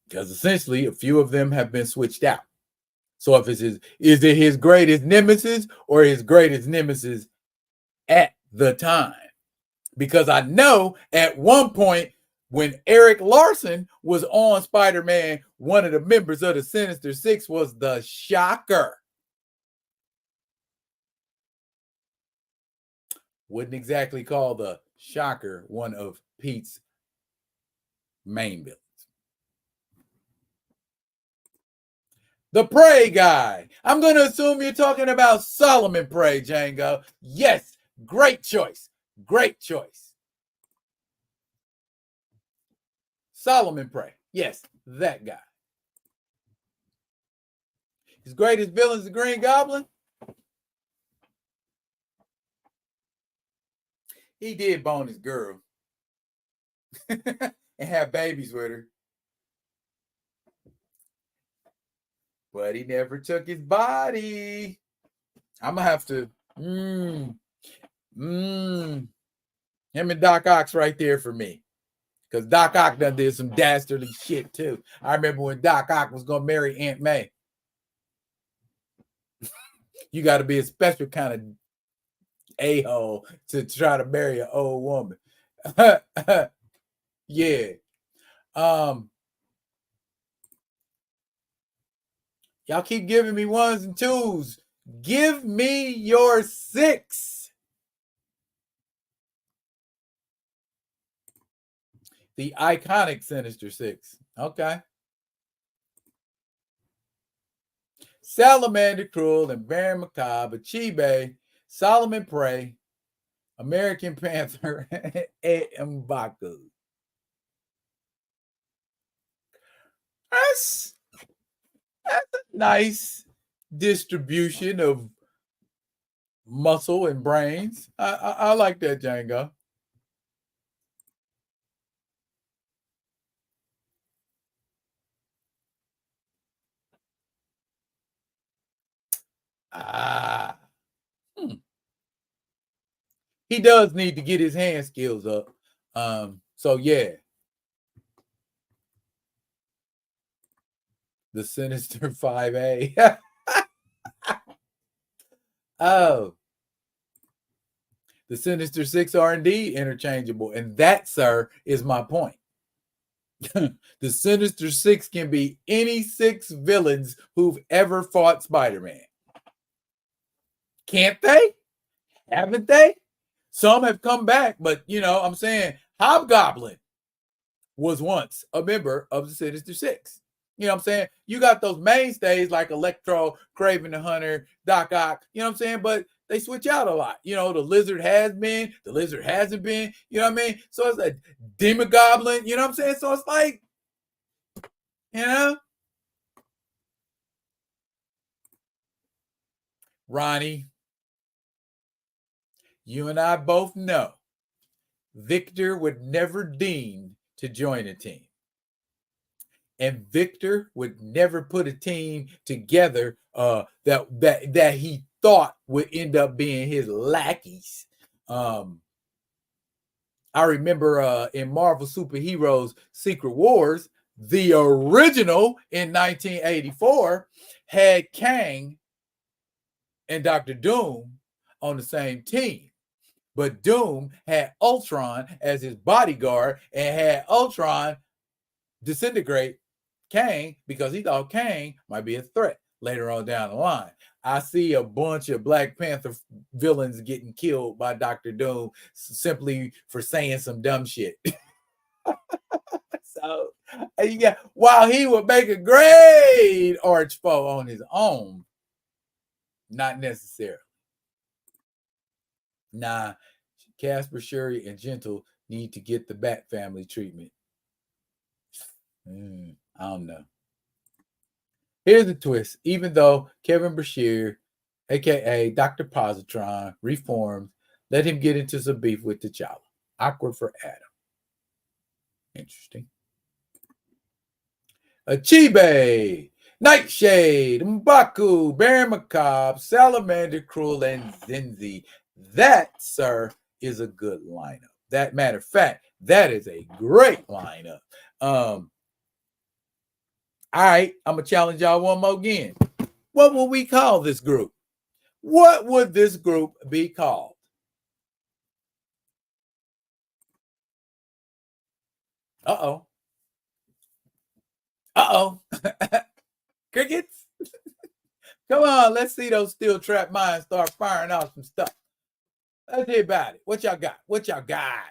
Because essentially a few of them have been switched out. So if it's is it his greatest nemesis or his greatest nemesis at the time? Because I know at one point when Eric Larson was on Spider-Man, one of the members of the Sinister Six was the Shocker. Wouldn't exactly call the Shocker one of Pete's main villains. The Prey guy. I'm going to assume you're talking about Solomon Prey, Django. Yes, great choice. Great choice. Solomon Prey. Yes, that guy. His greatest villain is the Green Goblin. He did bone his girl and have babies with her. But he never took his body. I'm going to have to. Him and Doc Ock right there for me. Because Doc Ock done did some dastardly shit too. I remember when Doc Ock was going to marry Aunt May. You got to be a special kind of a-hole to try to marry an old woman. Yeah. Y'all keep giving me ones and twos. Give me your six. The iconic Sinister Six. Okay. Salamander Cruel and Baron Macabre, Chibe, Solomon Prey, American Panther, and M'Baku. That's a nice distribution of muscle and brains. I like that, Django. He does need to get his hand skills up. So yeah. The Sinister 5A. Oh. The Sinister Six are indeed interchangeable. And that, sir, is my point. The Sinister Six can be any six villains who've ever fought Spider-Man. Can't they? Haven't they? Some have come back, but I'm saying Hobgoblin was once a member of the Sinister Six. You know what I'm saying? You got those mainstays like Electro, Kraven the Hunter, Doc Ock, you know what I'm saying? But they switch out a lot. The Lizard has been, the Lizard hasn't been, you know what I mean? So it's a Demogoblin, you know what I'm saying? So it's like, Ronnie, you and I both know Victor would never deem to join a team. And Victor would never put a team together that he thought would end up being his lackeys. I remember in Marvel Superheroes Secret Wars, the original in 1984 had Kang and Dr. Doom on the same team. But Doom had Ultron as his bodyguard and had Ultron disintegrate Kang because he thought Kang might be a threat later on down the line. I see a bunch of Black Panther villains getting killed by Dr. Doom simply for saying some dumb shit. So, yeah, while he would make a great arch foe on his own, not necessarily. Nah, Casper, Shuri, and Gentle need to get the Bat family treatment. I don't know. Here's the twist. Even though Kevin Bashir, a.k.a. Dr. Positron, reformed, let him get into some beef with T'Challa. Awkward for Adam. Interesting. Achibe, Nightshade, M'Baku, Baron Macabre, Salamander, Cruel, and Zinzi. That, sir, is a good lineup. That matter of fact, that is a great lineup. All right, I'm going to challenge y'all one more again. What will we call this group? What would this group be called? Uh-oh. Uh-oh. Crickets? Come on, let's see those steel trap minds start firing off some stuff. Let's hear about it. What y'all got? What y'all got?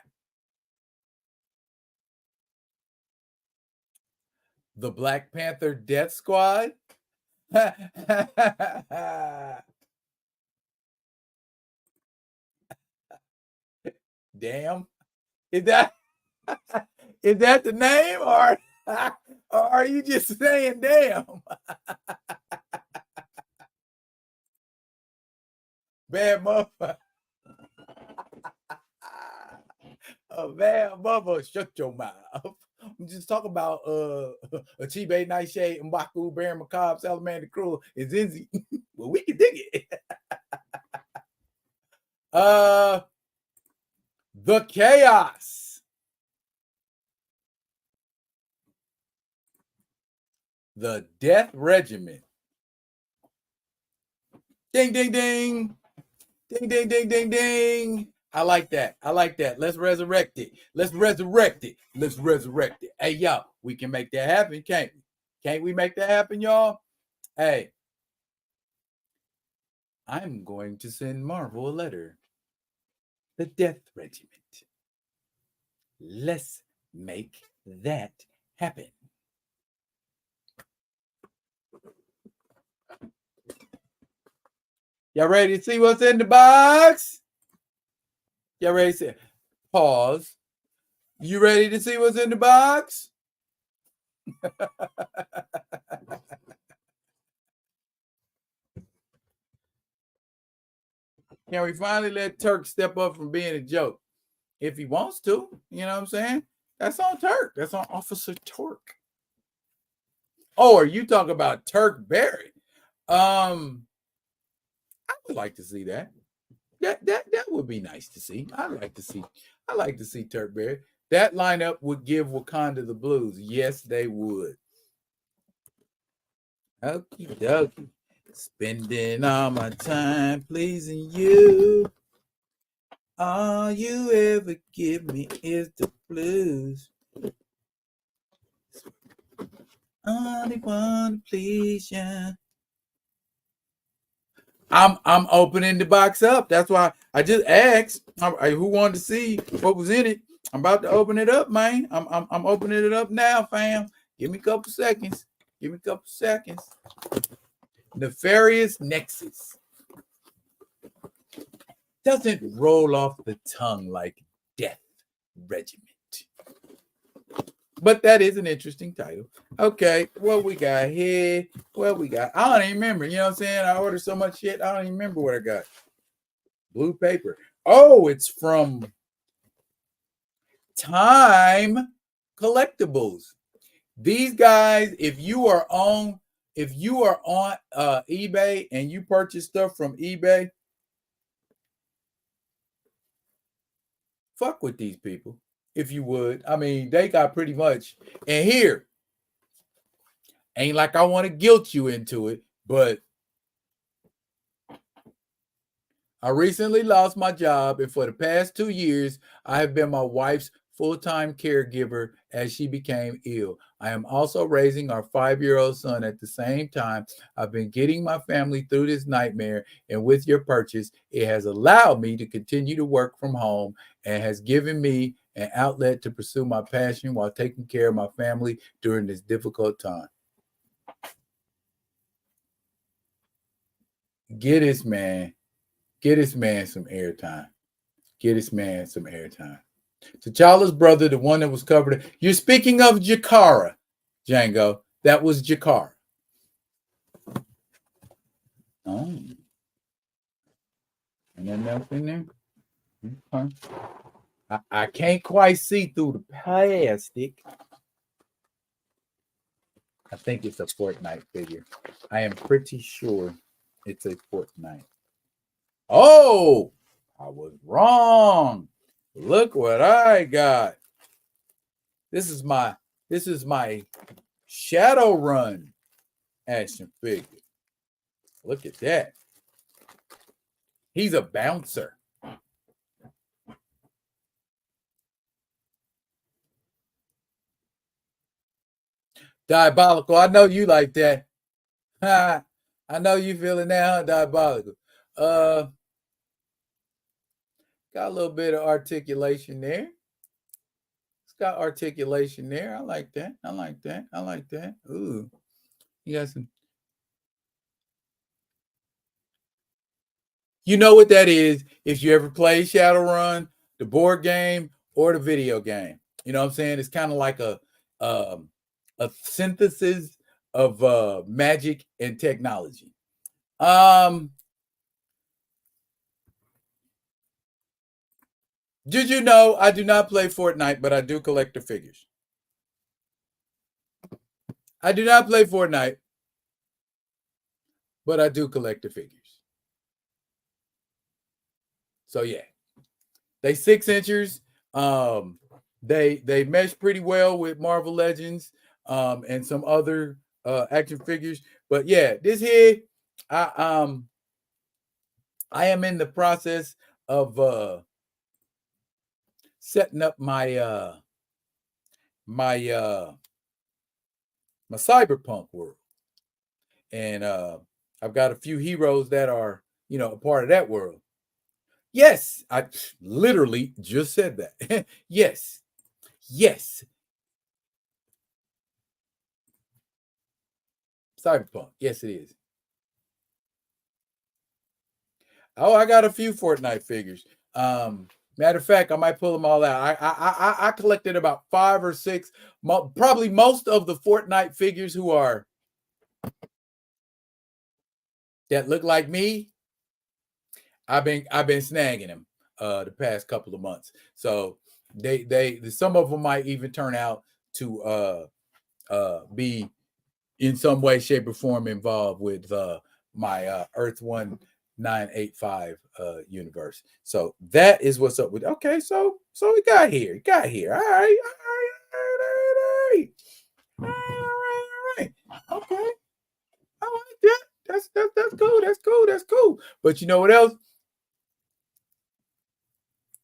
The Black Panther Death Squad? Damn. Is that the name or are you just saying damn? Bad motherfucker. A bad motherfucker. Shut your mouth. I'm just talking about Achibe, Nightshade, M'Baku, Baron Macabre, Salamander, Cruel, and Zinzi. Well, we can dig it. The Chaos. The Death Regiment. Ding, ding, ding. Ding, ding, ding, ding, ding. I like that. I like that. Let's resurrect it. Let's resurrect it. Let's resurrect it. Hey, y'all, we can make that happen, can't we? Can't we make that happen, y'all? Hey, I'm going to send Marvel a letter. The Death Regiment. Let's make that happen. Y'all ready to see what's in the box? Y'all ready to see? Pause. You ready to see what's in the box? Can we finally let Turk step up from being a joke? If he wants to, you know what I'm saying? That's on Turk. That's on Officer Turk. Oh, are you talking about Turk Barrett? I would like to see that. That would be nice to see. I like to see Turk Barrett. That lineup would give Wakanda the blues. Yes, they would. Okie dokie. Spending all my time pleasing you. All you ever give me is the blues. Only want to please you. I'm opening the box up. That's why I just asked who wanted to see what was in it. I'm about to open it up, man. I'm opening it up now, fam. Give me a couple seconds. Nefarious Nexus doesn't roll off the tongue like Death Regiment. But that is an interesting title. Okay, what we got here? What we got? I don't even remember. You know what I'm saying? I ordered so much shit. I don't even remember what I got. Blue paper. Oh, it's from Time Collectibles. These guys, if you are on if you are on eBay and you purchase stuff from eBay, fuck with these people if you would. I mean, they got pretty much. And here, ain't like I want to guilt you into it, but I recently lost my job, and for the past 2 years, I have been my wife's full-time caregiver as she became ill. I am also raising our 5-year-old son at the same time. I've been getting my family through this nightmare, and with your purchase, it has allowed me to continue to work from home and has given me an outlet to pursue my passion while taking care of my family during this difficult time. Get this man, get this man some airtime. Get this man some airtime. T'Challa's brother, the one that was covered. You're speaking of Jakara, Django. That was Jakara. Oh, and then else in there. Okay. I can't quite see through the plastic. I think it's a Fortnite figure. I am pretty sure it's a Fortnite. Oh, I was wrong. Look what I got. This is my Shadowrun action figure. Look at that. He's a bouncer. Diabolical. I know you like that. I know you feeling that, huh? Diabolical. Got a little bit of articulation there. It's got articulation there. I like that. I like that. I like that. Ooh. You got some. You know what that is if you ever play Shadowrun, the board game, or the video game. You know what I'm saying? It's kind of like a synthesis of magic and technology. Did you know I do not play Fortnite, but I do collect the figures? I do not play Fortnite, but I do collect the figures. So yeah, they 6 inchers. They mesh pretty well with Marvel Legends and some other action figures. But yeah, this here, I I am in the process of setting up my my cyberpunk world, and I've got a few heroes that are a part of that world. Yes, I literally just said that. Yes, yes, cyberpunk. Yes, it is. Oh, I got a few Fortnite figures. Matter of fact, I might pull them all out. I collected about 5 or 6, probably most of the Fortnite figures who are that look like me. I've been snagging them the past couple of months. So they some of them might even turn out to be in some way, shape, or form involved with my Earth 1985 universe. So that is what's up with. Okay, so we got here. Got here. All right. All right. Okay. I like that. That's cool. That's cool. That's cool. But you know what else?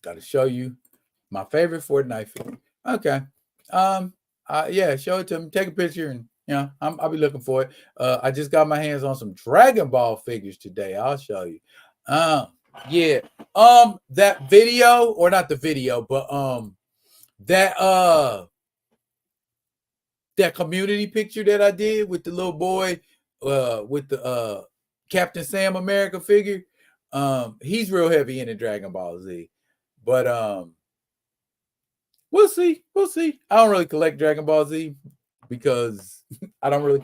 Got to show you my favorite Fortnite figure. Okay. Um. Yeah. Show it to me. Take a picture, and I'll be looking for it. I just got my hands on some Dragon Ball figures today. I'll show you. Yeah. That video, or not the video, but that that community picture that I did with the little boy, with the Captain Sam America figure. He's real heavy into Dragon Ball Z, but we'll see. We'll see. I don't really collect Dragon Ball Z because I don't really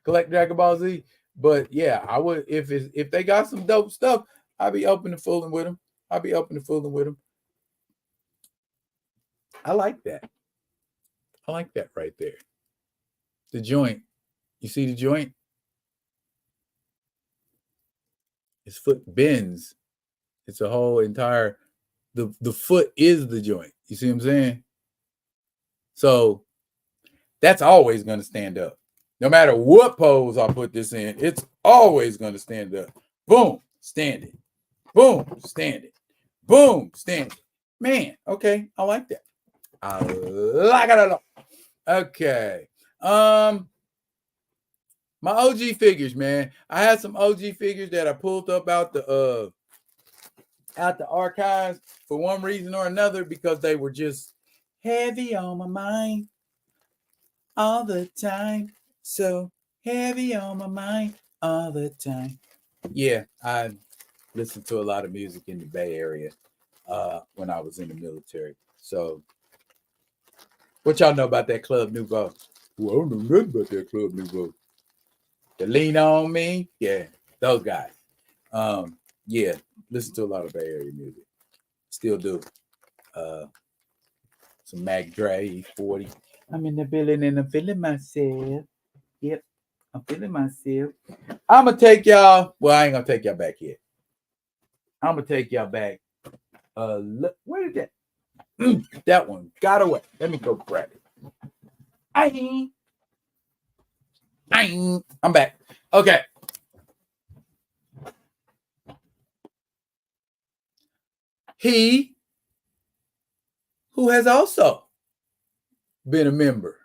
collect Dragon Ball Z. But yeah, I would if they got some dope stuff, I'd be open to fooling with them. I'd be open to fooling with them. I like that. I like that right there. The joint. You see the joint? His foot bends. It's a whole entire the foot is the joint. You see what I'm saying? So that's always going to stand up. No matter what pose I put this in, it's always going to stand up. Boom, stand it. Boom, stand it. Boom, stand it. Man, okay, I like that. I like it a lot. Okay. My OG figures, man. I had some OG figures that I pulled up out the archives for one reason or another because they were just heavy on my mind all the time. So heavy on my mind all the time. Yeah, I listened to a lot of music in the Bay Area when I was in the military. So what y'all know about that Club Nouveau? Well, I don't know nothing about that Club Nouveau. The Lean On Me, yeah, those guys. Yeah, listen to a lot of Bay Area music. Still do. Some Mac Dre, 40. I'm in the building and I'm feeling myself. Yep, I'm feeling myself. I'm gonna take y'all. Well, I ain't gonna take y'all back yet. I'm gonna take y'all back. Where did that? That one got away. Let me go grab it. I'm back. Okay. He who has also been a member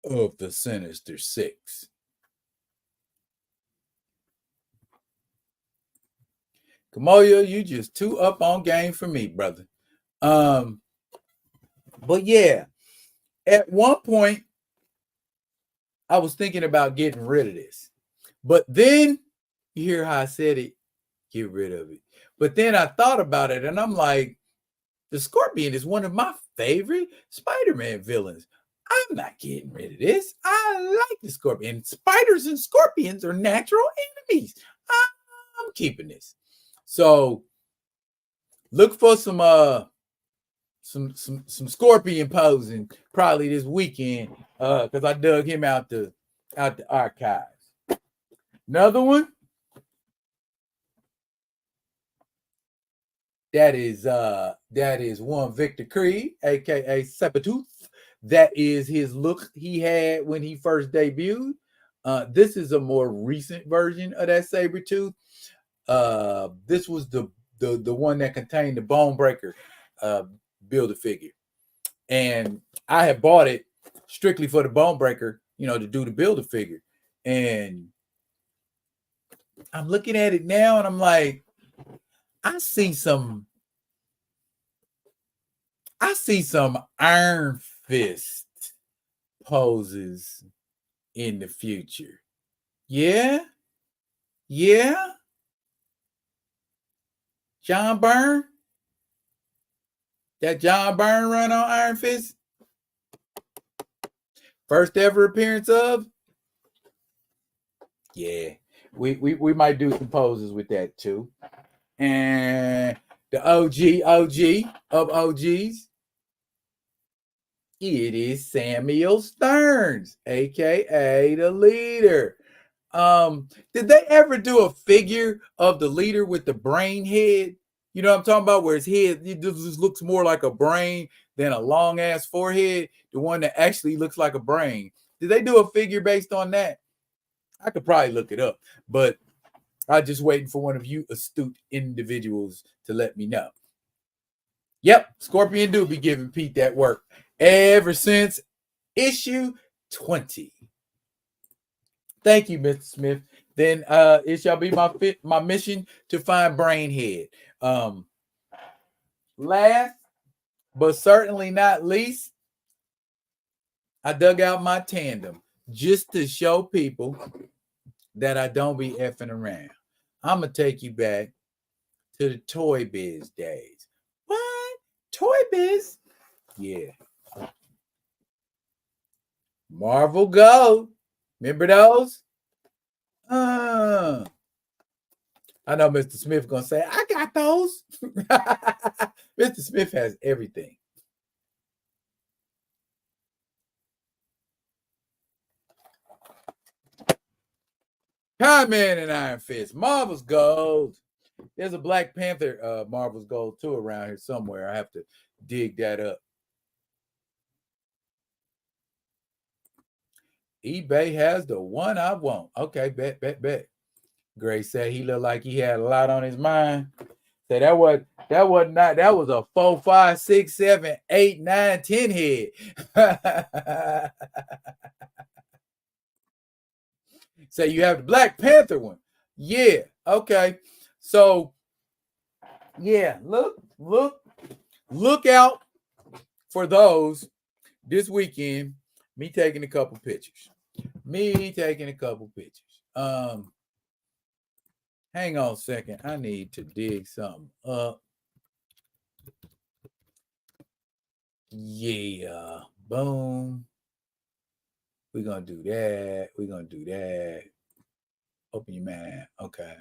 of the Sinister Six. Kamoyo, you just too up on game for me, brother. But yeah, at one point I was thinking about getting rid of this. But then you hear how I said it, get rid of it. But then I thought about it and I'm like, the Scorpion is one of my favorite Spider-Man villains. I'm not getting rid of this. I like the Scorpion. Spiders and scorpions are natural enemies. I'm keeping this. So look for some Scorpion posing probably this weekend because I dug him out the archives. Another one that is one Victor Creed, aka Sabretooth. That is his look he had when he first debuted. This is a more recent version of that Sabretooth. This was the one that contained the Bone Breaker Build-A-Figure. And I had bought it strictly for the Bone Breaker, to do the Build-A-Figure. And I'm looking at it now and I'm like, I see some Iron Fist poses in the future. Yeah? Yeah? John Byrne? That John Byrne run on Iron Fist? First ever appearance of? Yeah. We might do some poses with that too. And the OG of OGs, it is Samuel Stearns, aka the leader. Did they ever do a figure of the leader with the brain head? You know what I'm talking about? Where his head just looks more like a brain than a long ass forehead. The one that actually looks like a brain. Did they do a figure based on that? I could probably look it up, but I'm just waiting for one of you astute individuals to let me know. Yep, Scorpion do be giving Pete that work ever since issue 20. Thank you, Mr. Smith. Then it shall be my mission to find Brainhead. Last but certainly not least, I dug out my tandem just to show people that I don't be effing around. I'm gonna take you back to the Toy Biz days. What? Toy Biz? Yeah. Marvel Go. Remember those? I know Mr. Smith gonna say, I got those. Mr. Smith has everything. Con-Man and Iron Fist. Marvel's Gold. There's a Black Panther Marvel's Gold too around here somewhere. I have to dig that up. eBay has the one I want. Okay, bet. Gray said he looked like he had a lot on his mind. So that was not that was a 4, 5, 6, 7, 8, 9, 10 head. So you have the Black Panther one. Yeah. Okay. So yeah, look out for those this weekend. Me taking a couple pictures. Hang on a second. I need to dig something up. Yeah. Boom. We're gonna do that. Open your mind. Okay.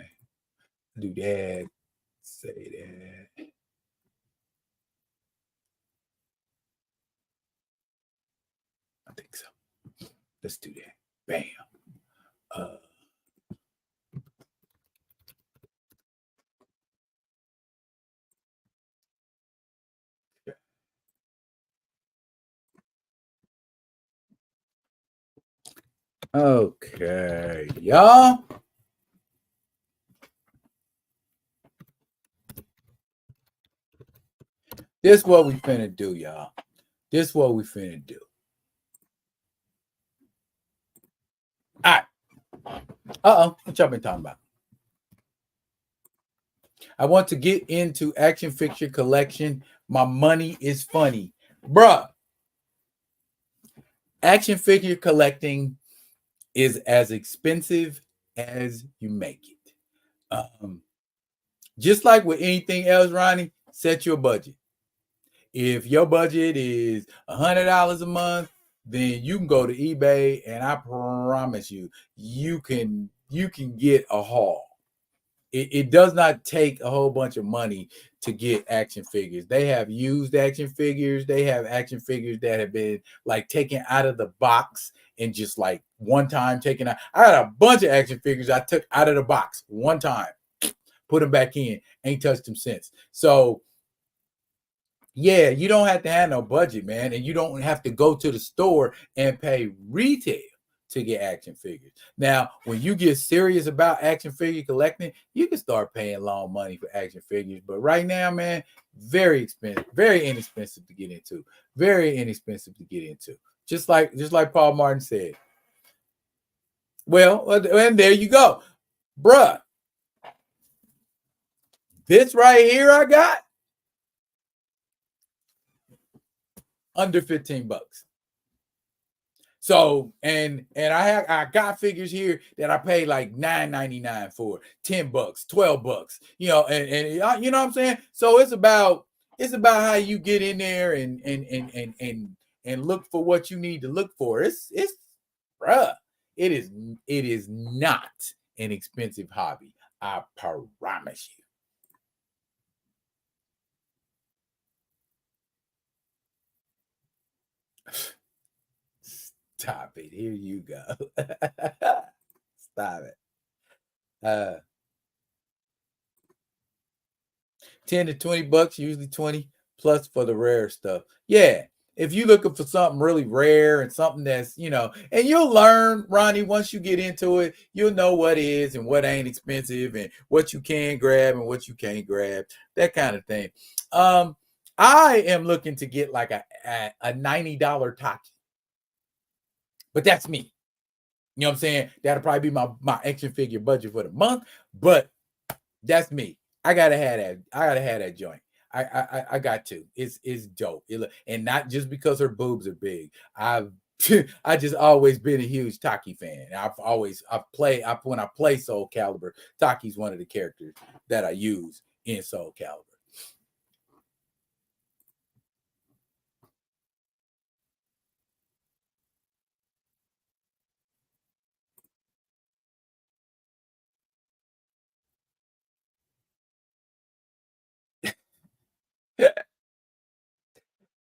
Do that. Say that. I think so. Let's do that. Bam. Okay, y'all. This what we finna do, y'all. This what we finna do. All right. What y'all been talking about? I want to get into action figure collection. My money is funny. Bruh. Action figure collecting is as expensive as you make it. Just like with anything else, Ronnie, set your budget. If your budget is $100 a month, then you can go to eBay, and I promise you can get a haul. It does not take a whole bunch of money to get action figures. They have used action figures. They have action figures that have been like taken out of the box and just like one time taken out. I had a bunch of action figures I took out of the box one time, put them back in, ain't touched them since. So yeah, you don't have to have no budget, man, and you don't have to go to the store and pay retail to get action figures. Now, when you get serious about action figure collecting, you can start paying long money for action figures. But right now, man, very expensive, very inexpensive to get into. Very inexpensive to get into. Just like Paul Martin said. Well, and there you go. Bruh. This right here I got under 15 bucks. So and I got figures here that I paid like $9.99 for, $10, $12, and you know what I'm saying. So it's about how you get in there and look for what you need to look for. It's bruh, it is not an expensive hobby. I promise you. Stop it. Here you go. Stop it. 10 to 20 bucks, usually 20 plus for the rare stuff. Yeah. If you're looking for something really rare and something that's, and you'll learn, Ronnie, once you get into it, you'll know what is and what ain't expensive and what you can grab and what you can't grab, that kind of thing. I am looking to get like a $90 Taki. But that's me. You know what I'm saying? That'll probably be my action figure budget for the month, but that's me. I gotta have that. I gotta have that joint. I got to. It's dope. And not just because her boobs are big. I just always been a huge Taki fan. When I play Soul Calibur, Taki's one of the characters that I use in Soul Calibur.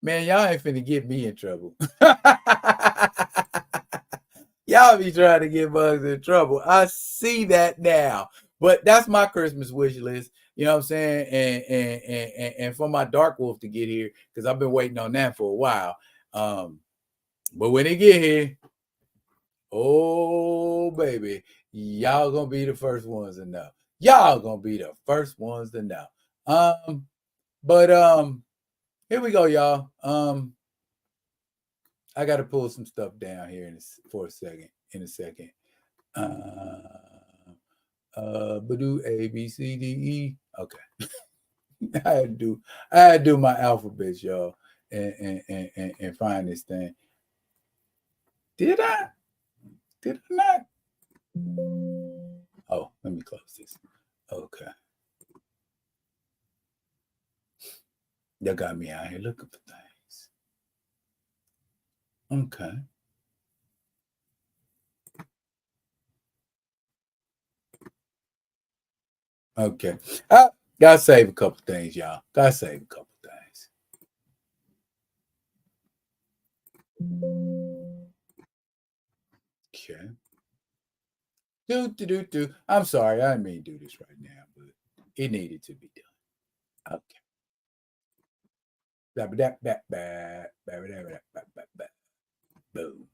Man, y'all ain't finna get me in trouble. Y'all be trying to get bugs in trouble. I see that now. But that's my Christmas wish list. You know what I'm saying? And for my Dark Wolf to get here, because I've been waiting on that for a while. But when they get here, oh baby, y'all gonna be the first ones to know. Y'all gonna be the first ones to know. But here we go, y'all. I gotta pull some stuff down here for a second. In a second. Badoo A B C D E. Okay. I had to do my alphabets, y'all, and find this thing. Did I? Did I not? Oh, let me close this. Okay. Y'all got me out here looking for things. Okay. Okay. Gotta save a couple things, y'all. Gotta save a couple things. Okay. Do. I'm sorry, I didn't mean to do this right now, but it needed to be done. Okay. Boom.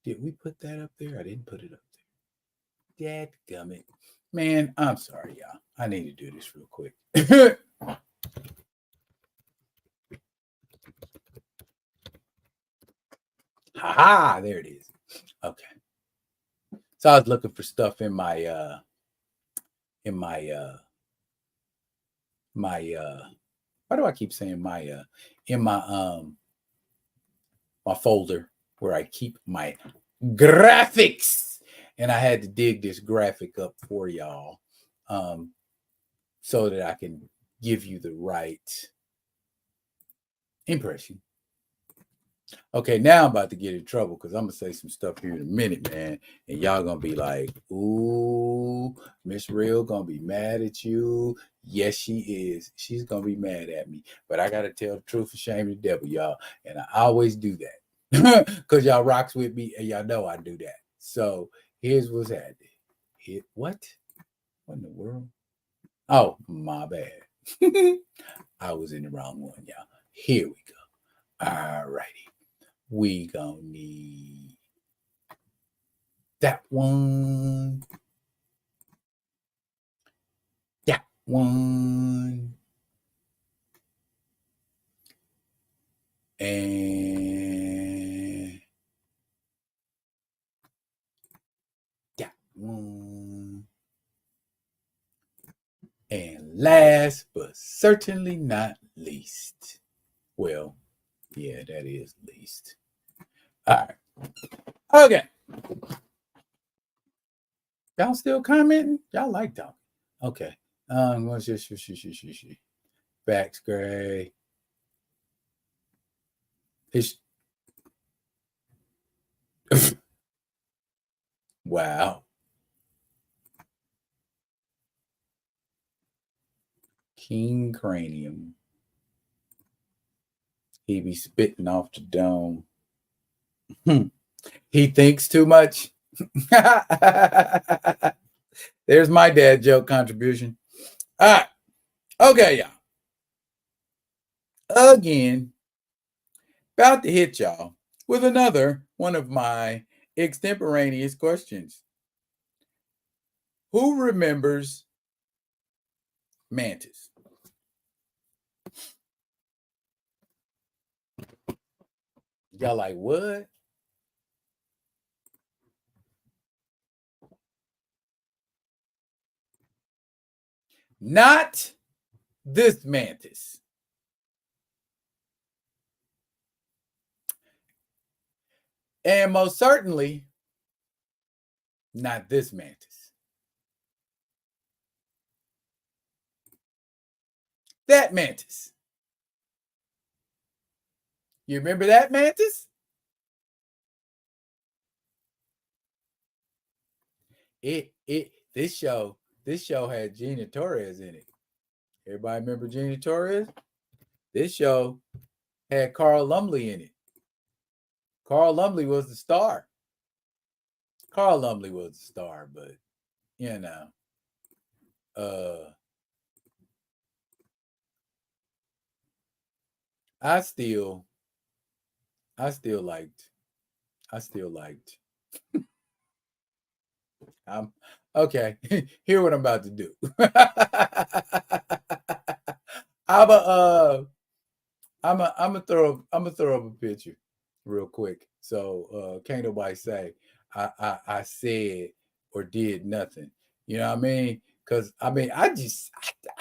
Did we put that up there? I didn't put it up there. Dadgummit. Man, I'm sorry, y'all. I need to do this real quick. Ha! There it is. Okay. So I was looking for stuff in my why do I keep saying in my folder where I keep my graphics, and I had to dig this graphic up for y'all so that I can give you the right impression. Okay, now I'm about to get in trouble because I'm gonna say some stuff here in a minute, man, and y'all gonna be like, "Ooh, Miss Real gonna be mad at you." Yes, she is. She's gonna be mad at me, but I gotta tell the truth and shame the devil, y'all, and I always do that because y'all rocks with me, and y'all know I do that. So here's what's happening. What? What in the world? Oh, my bad. I was in the wrong one, y'all. Here we go. All righty. We gonna need that one, that one, and that one. And last but certainly not least, well, yeah, that is least. All right. Okay. Y'all still commenting? Y'all like talking. Okay. What's this? Backs gray. It's wow. King Cranium. He be spitting off the dome. He thinks too much. There's my dad joke contribution. All right. Okay, y'all. Again, about to hit y'all with another one of my extemporaneous questions. Who remembers Mantis? Y'all like, what? Not this Mantis. And most certainly not this Mantis. That Mantis. You remember that Mantis? This show had Gina Torres in it. Everybody remember Gina Torres? This show Had Carl Lumley in it. Carl Lumley was the star. Carl Lumley was the star, but you know, uh, I still, I still liked, I still liked. I'm okay. Hear what I'm about to do. I'm I'm gonna throw up a picture real quick. So can't nobody say I said or did nothing. You know what I mean? Because I mean I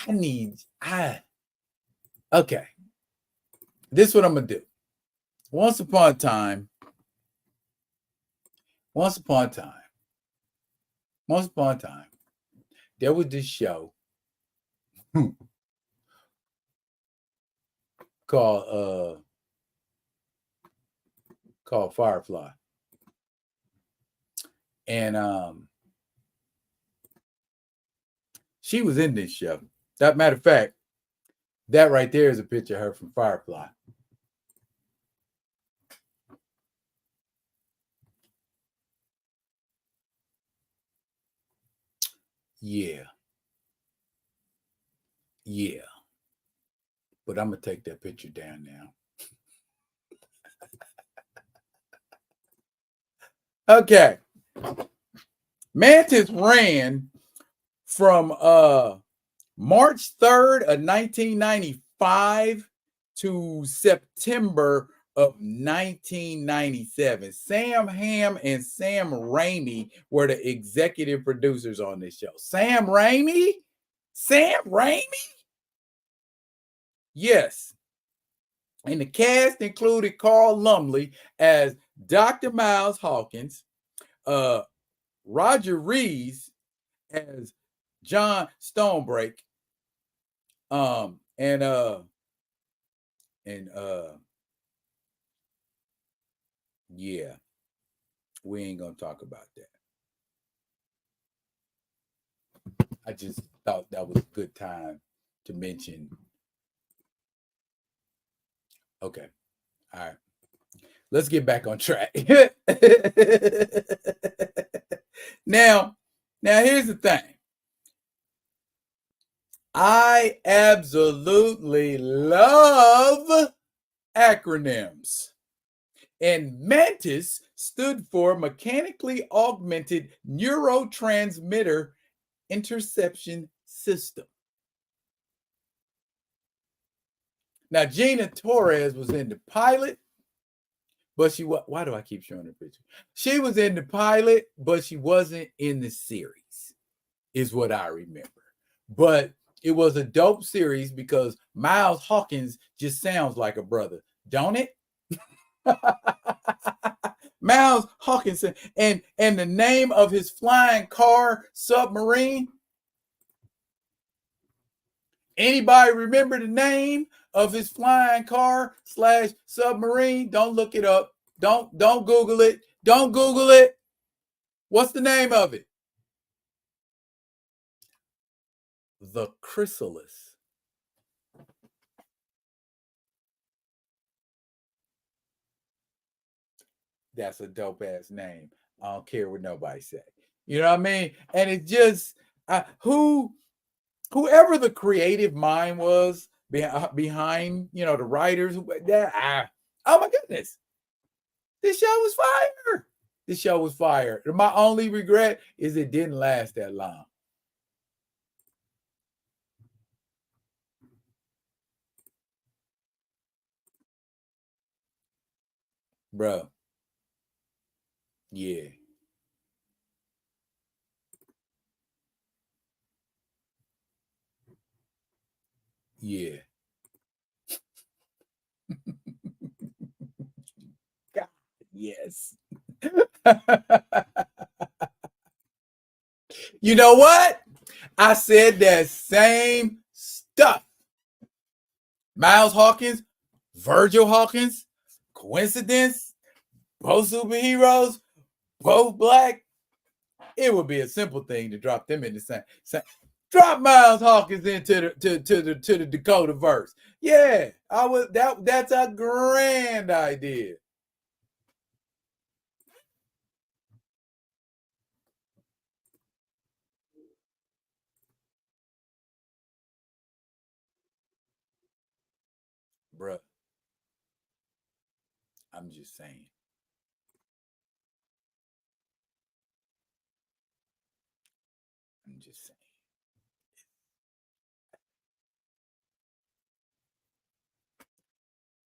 need I okay. This is what I'm gonna do. Once upon a time, once upon a time, once upon a time, there was this show called called Firefly. And she was in this show. That matter of fact, that right there is a picture of her from Firefly. Yeah. Yeah. But I'm gonna take that picture down now. Okay. M.A.N.T.I.S ran from March 3rd of 1995 to September of 1997. Sam Hamm and Sam Raimi were the executive producers on this show. Sam Raimi? Sam Raimi? Yes. And the cast included Carl Lumley as Dr. Miles Hawkins, Roger Reeves as John Stonebreak, and yeah, we ain't gonna talk about that. I just thought that was a good time to mention. Okay, all right, let's get back on track. now, here's the thing. I absolutely love acronyms. And M.A.N.T.I.S stood for Mechanically Augmented Neurotransmitter Interception System. Now, Gina Torres was in the pilot, but why do I keep showing her picture? She was in the pilot, but she wasn't in the series, is what I remember. But it was a dope series because Miles Hawkins just sounds like a brother, don't it? Miles Hawkinson, and the name of his flying car submarine. Anybody remember the name of his flying car / submarine? Don't look it up. Don't Google it. Don't Google it. What's the name of it? The Chrysalis. That's a dope ass name. I don't care what nobody say. You know what I mean? And it just whoever the creative mind was behind, you know, the writers. Oh my goodness, this show was fire. This show was fire. My only regret is it didn't last that long. Bro. Yeah. Yeah. God, yes. You know what? I said that same stuff. Miles Hawkins, Virgil Hawkins, coincidence? Both superheroes, both black. It would be a simple thing to drop them in the same. Drop Miles Hawkins into the Dakota verse. Yeah, I was that's a grand idea. Bruh, I'm just saying. I'm just saying.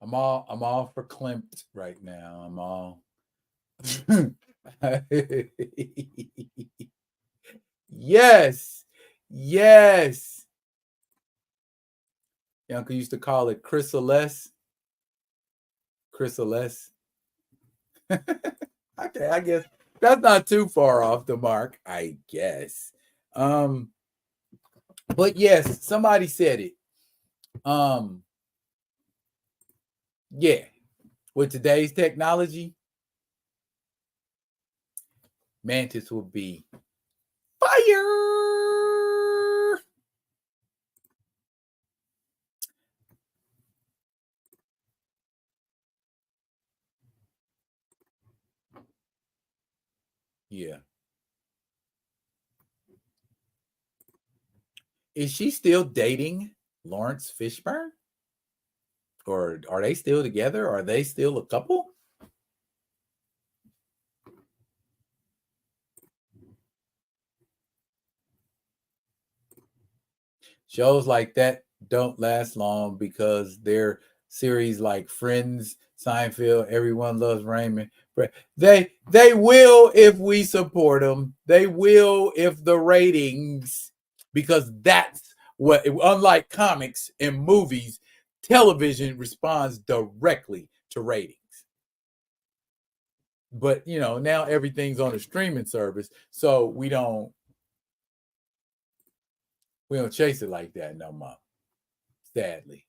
I'm all for Klimt right now. I'm all yes. Yes. Your uncle used to call it chrysalis. Chrysalis. Okay, I guess that's not too far off the mark, I guess. Um, but yes, somebody said it. Um, yeah, with today's technology, Mantis will be fire. Yeah. Is she still dating Lawrence Fishburne? Or are they still together? Are they still a couple? Shows like that don't last long because they're series like Friends, Seinfeld, Everyone Loves Raymond. They will if we support them. They will if the ratings, because that's what, unlike comics and movies, television responds directly to ratings. But now everything's on a streaming service, so we don't chase it like that no more. Sadly.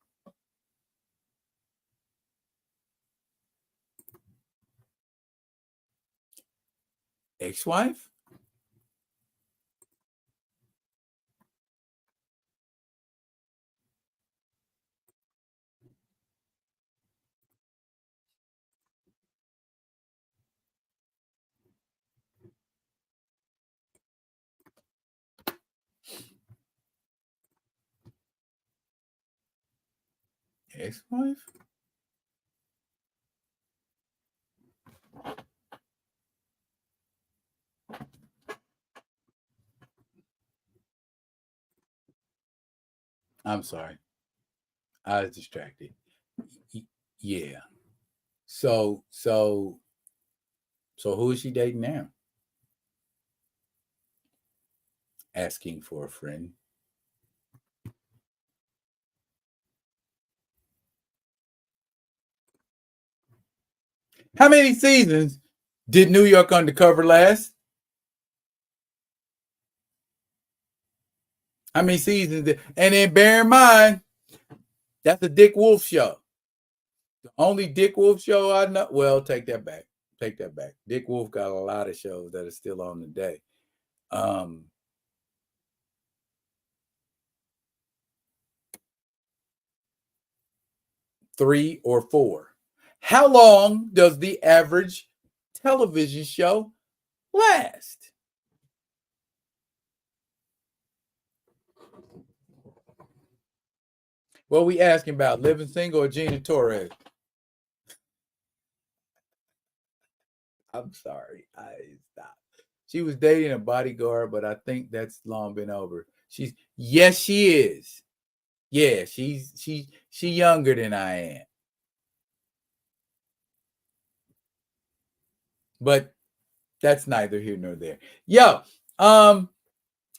Ex-wife? Ex-wife? I'm sorry. I was distracted. Yeah. So who is she dating now? Asking for a friend. How many seasons did New York Undercover last? How many seasons? And then bear in mind, that's a Dick Wolf show. The only Dick Wolf show I know. Well, take that back. Take that back. Dick Wolf got a lot of shows that are still on today. Um, 3 or 4. How long does the average television show last? What we asking about? Living single or Gina Torres? I'm sorry. I stop. She was dating a bodyguard, but I think that's long been over. Yes, she is. Yeah, she younger than I am. But that's neither here nor there. Yo, um,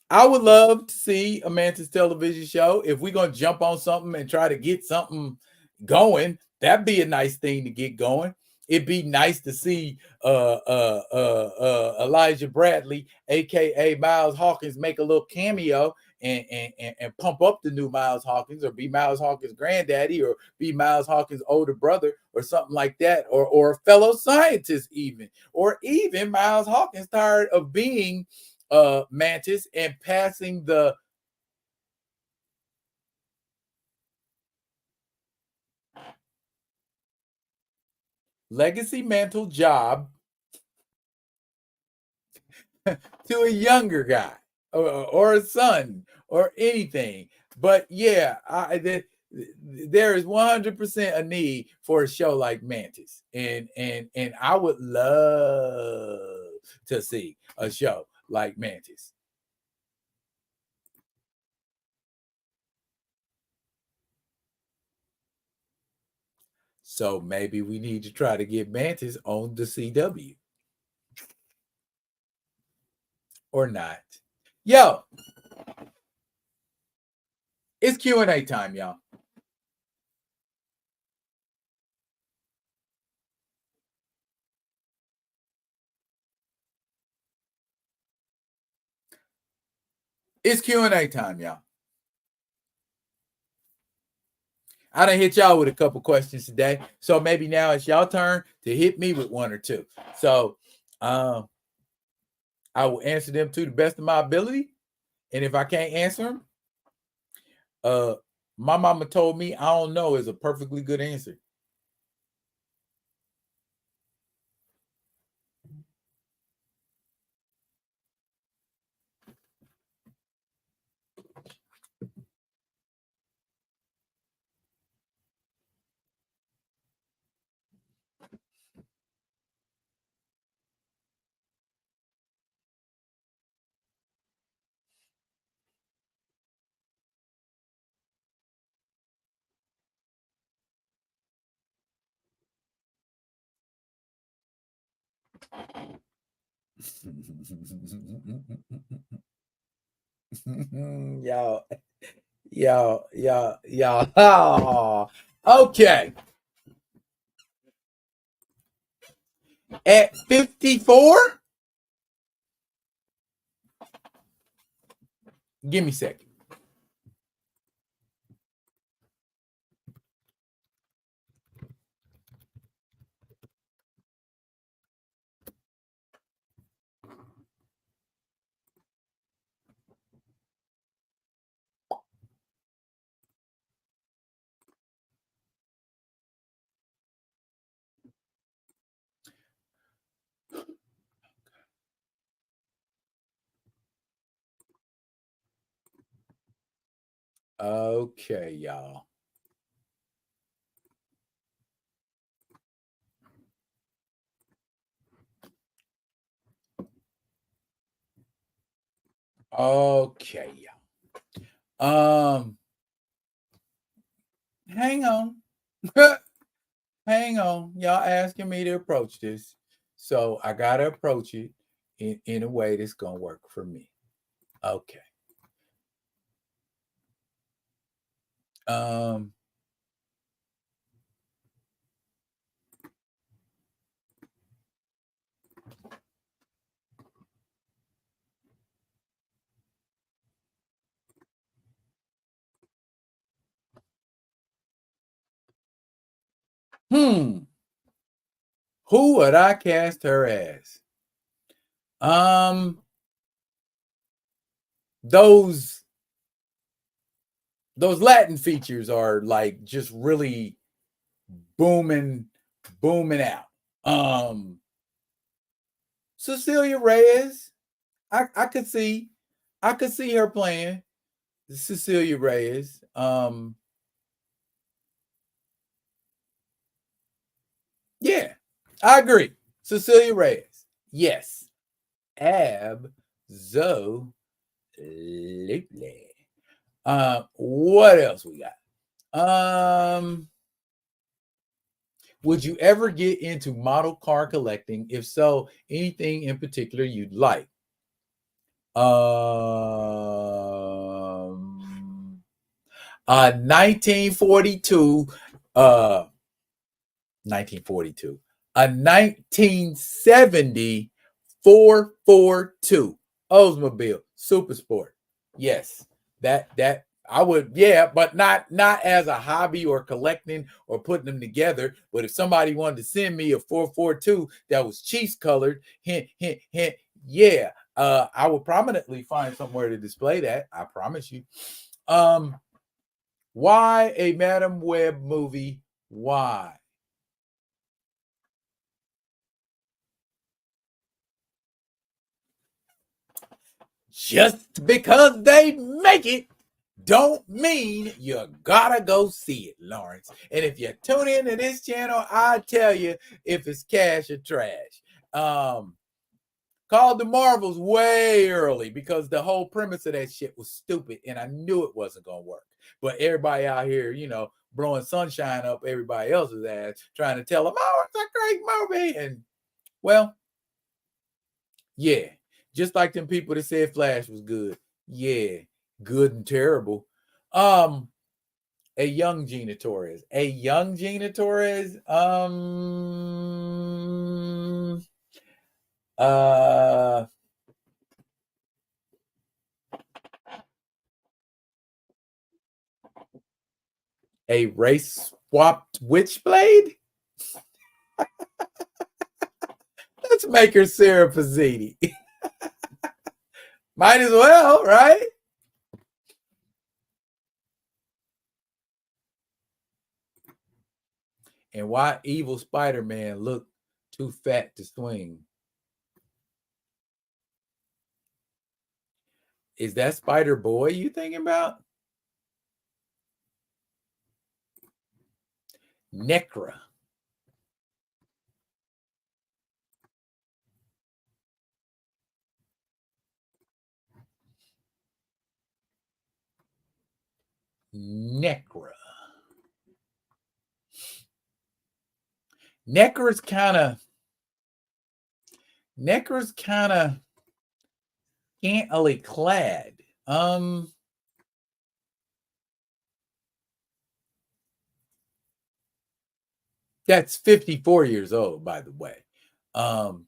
I would love to see a Mantis television show. If we're gonna jump on something and try to get something going, that'd be a nice thing to get going. It'd be nice to see Elijah Bradley, aka Miles Hawkins, make a little cameo and pump up the new Miles Hawkins, or be Miles Hawkins' granddaddy, or be Miles Hawkins' older brother, or something like that, or a fellow scientist, or even Miles Hawkins tired of being Mantis and passing legacy mantle job to a younger guy or a son or anything. But yeah, there is 100% a need for a show like Mantis, and I would love to see a show like Mantis. So maybe we need to try to get Mantis on the CW or not. Yo, it's Q&A time, y'all. It's Q&A time, y'all. I done hit y'all with a couple questions today. So maybe now it's y'all turn to hit me with one or two. So I will answer them to the best of my ability. And if I can't answer them, my mama told me I don't know is a perfectly good answer. y'all, y'all. Oh, okay. At 54, give me a second. Okay, y'all. Okay, y'all. Hang on. Hang on. Y'all asking me to approach this. So I gotta approach it in a way that's gonna work for me. Okay. Um hmm. Who would I cast her as? Um those those Latin features are like just really booming, booming out. Um Cecilia Reyes. I could see her playing Cecilia Reyes. Yeah, I agree. Cecilia Reyes. Yes. Absolutely. What else we got? Would you ever get into model car collecting? If so, anything in particular you'd like? A 1942, 1942, a 1970 442 Oldsmobile Super Sport. Yes, that I would, yeah, but not as a hobby or collecting or putting them together. But if somebody wanted to send me a 442 that was cheese colored, hint, hint, hint, yeah, I would prominently find somewhere to display that. I promise you. Why a Madam Web movie? Why? Just because they make it don't mean you gotta go see it, Lawrence. And if you tune into this channel, I tell you if it's cash or trash. Called the Marvels way early because the whole premise of that shit was stupid and I knew it wasn't gonna work. But everybody out here, blowing sunshine up everybody else's ass, trying to tell them, oh, it's a great movie. And well, yeah, just like them people that said Flash was good. Yeah, good and terrible. A young Gina Torres. A young Gina Torres. A race swapped Witchblade? Let's make her Sarah Pazzini. Might as well, right? And why evil Spider-Man looked too fat to swing? Is that Spider-Boy you thinking about? Necra. Necra. Necra's kind of scantily clad. That's 54 years old, by the way.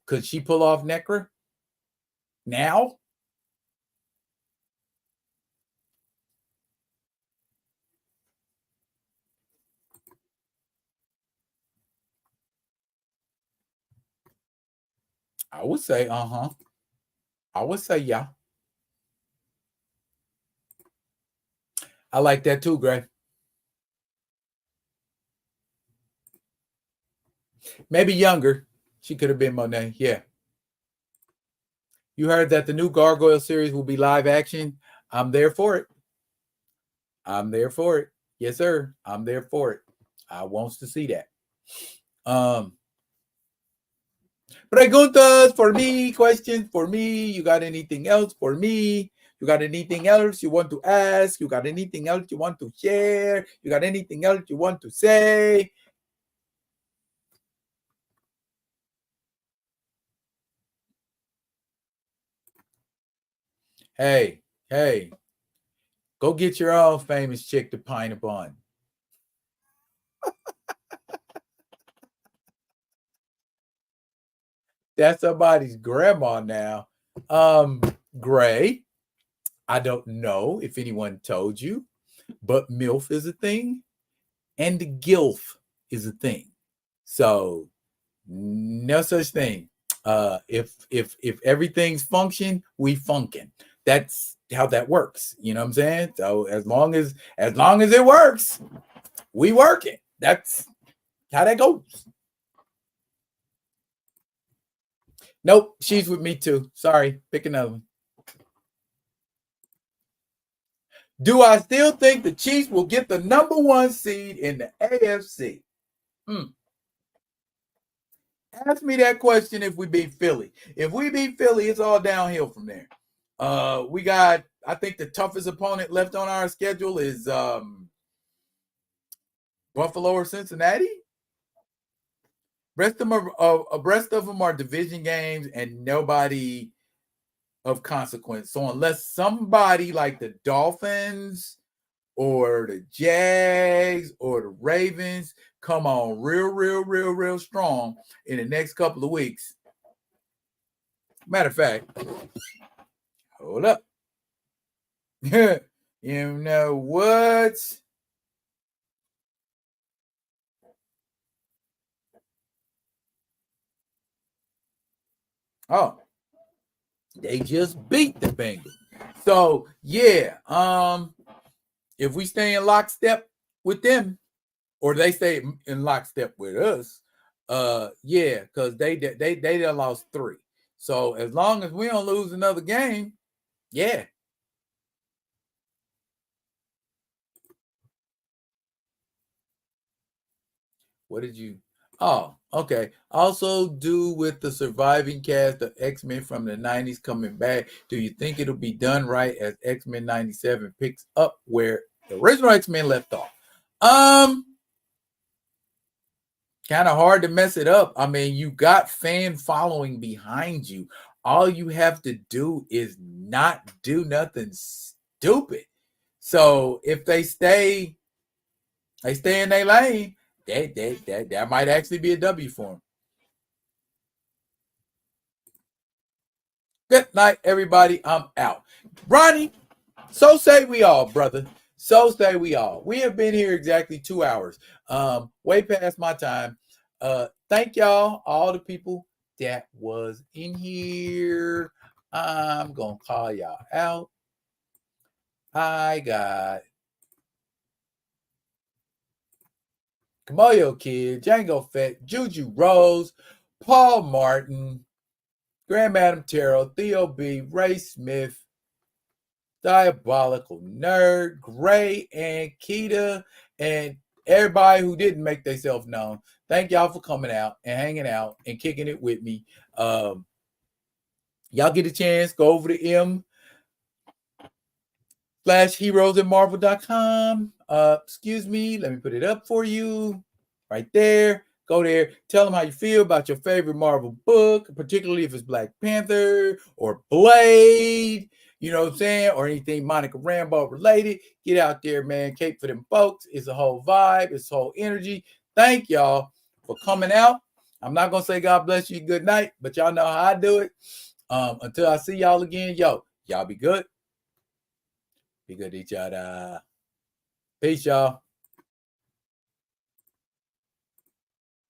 Could she pull off Necra now? I would say, I would say, yeah. I like that too, Gray. Maybe younger. She could have been Monet. Yeah. You heard that the new Gargoyle series will be live action. I'm there for it. I'm there for it. Yes, sir. I'm there for it. I wants to see that. Preguntas for me, questions for me. You got anything else for me? You got anything else you want to ask? You got anything else you want to share? You got anything else you want to say? Hey, go get your own famous chick to pine upon. That's somebody's grandma now. Gray, I don't know if anyone told you, but MILF is a thing and GILF is a thing. So no such thing. If everything's function, we funkin'. That's how that works. You know what I'm saying? So as long as it works, we work it. That's how that goes. Nope, she's with me too. Sorry, pick another one. Do I still think the Chiefs will get the number 1 seed in the AFC? Ask me that question if we beat Philly. If we beat Philly, it's all downhill from there. We got, I think the toughest opponent left on our schedule is Buffalo or Cincinnati. Rest of them are division games and nobody of consequence. So unless somebody like the Dolphins or the Jags or the Ravens come on real strong in the next couple of weeks. Matter of fact, hold up. You know what? Oh, they just beat the Bengals. So yeah, if we stay in lockstep with them, or they stay in lockstep with us, yeah, because they done lost 3. So as long as we don't lose another game, Yeah. What did you? Oh, okay. Also, do with the surviving cast of X-Men from the 90s coming back, do you think it'll be done right as X-Men 97 picks up where the original X-Men left off? Um, Kind of hard to mess it up. I mean, you got fan following behind you. All you have to do is not do nothing stupid. So if they stay in their lane, that might actually be a W for them. Good night, everybody. I'm out. Ronnie, so say we all, brother. So say we all. We have been here exactly 2 hours. Way past my time. Thank y'all, all the people that was in here. I'm gonna call y'all out. I got Kamoyo Kid, Django Fett, Juju Rose, Paul Martin, Grand Madam Tarot, Theo B, Ray Smith, Diabolical Nerd, Gray, and Keita, and everybody who didn't make themselves known. Thank y'all for coming out and hanging out and kicking it with me. Y'all get a chance, go over to m/heroesandmarvel.com. Excuse me, let me put it up for you right there. Go there, tell them how you feel about your favorite Marvel book, particularly if it's Black Panther or Blade, you know what I'm saying, or anything Monica Rambeau related. Get out there, man. Cape for them folks. It's a whole vibe, it's a whole energy. Thank y'all for coming out. I'm not gonna say God bless you, good night, but y'all know how I do it. Until I see y'all again, y'all be good. Be good to each other. Peace, y'all.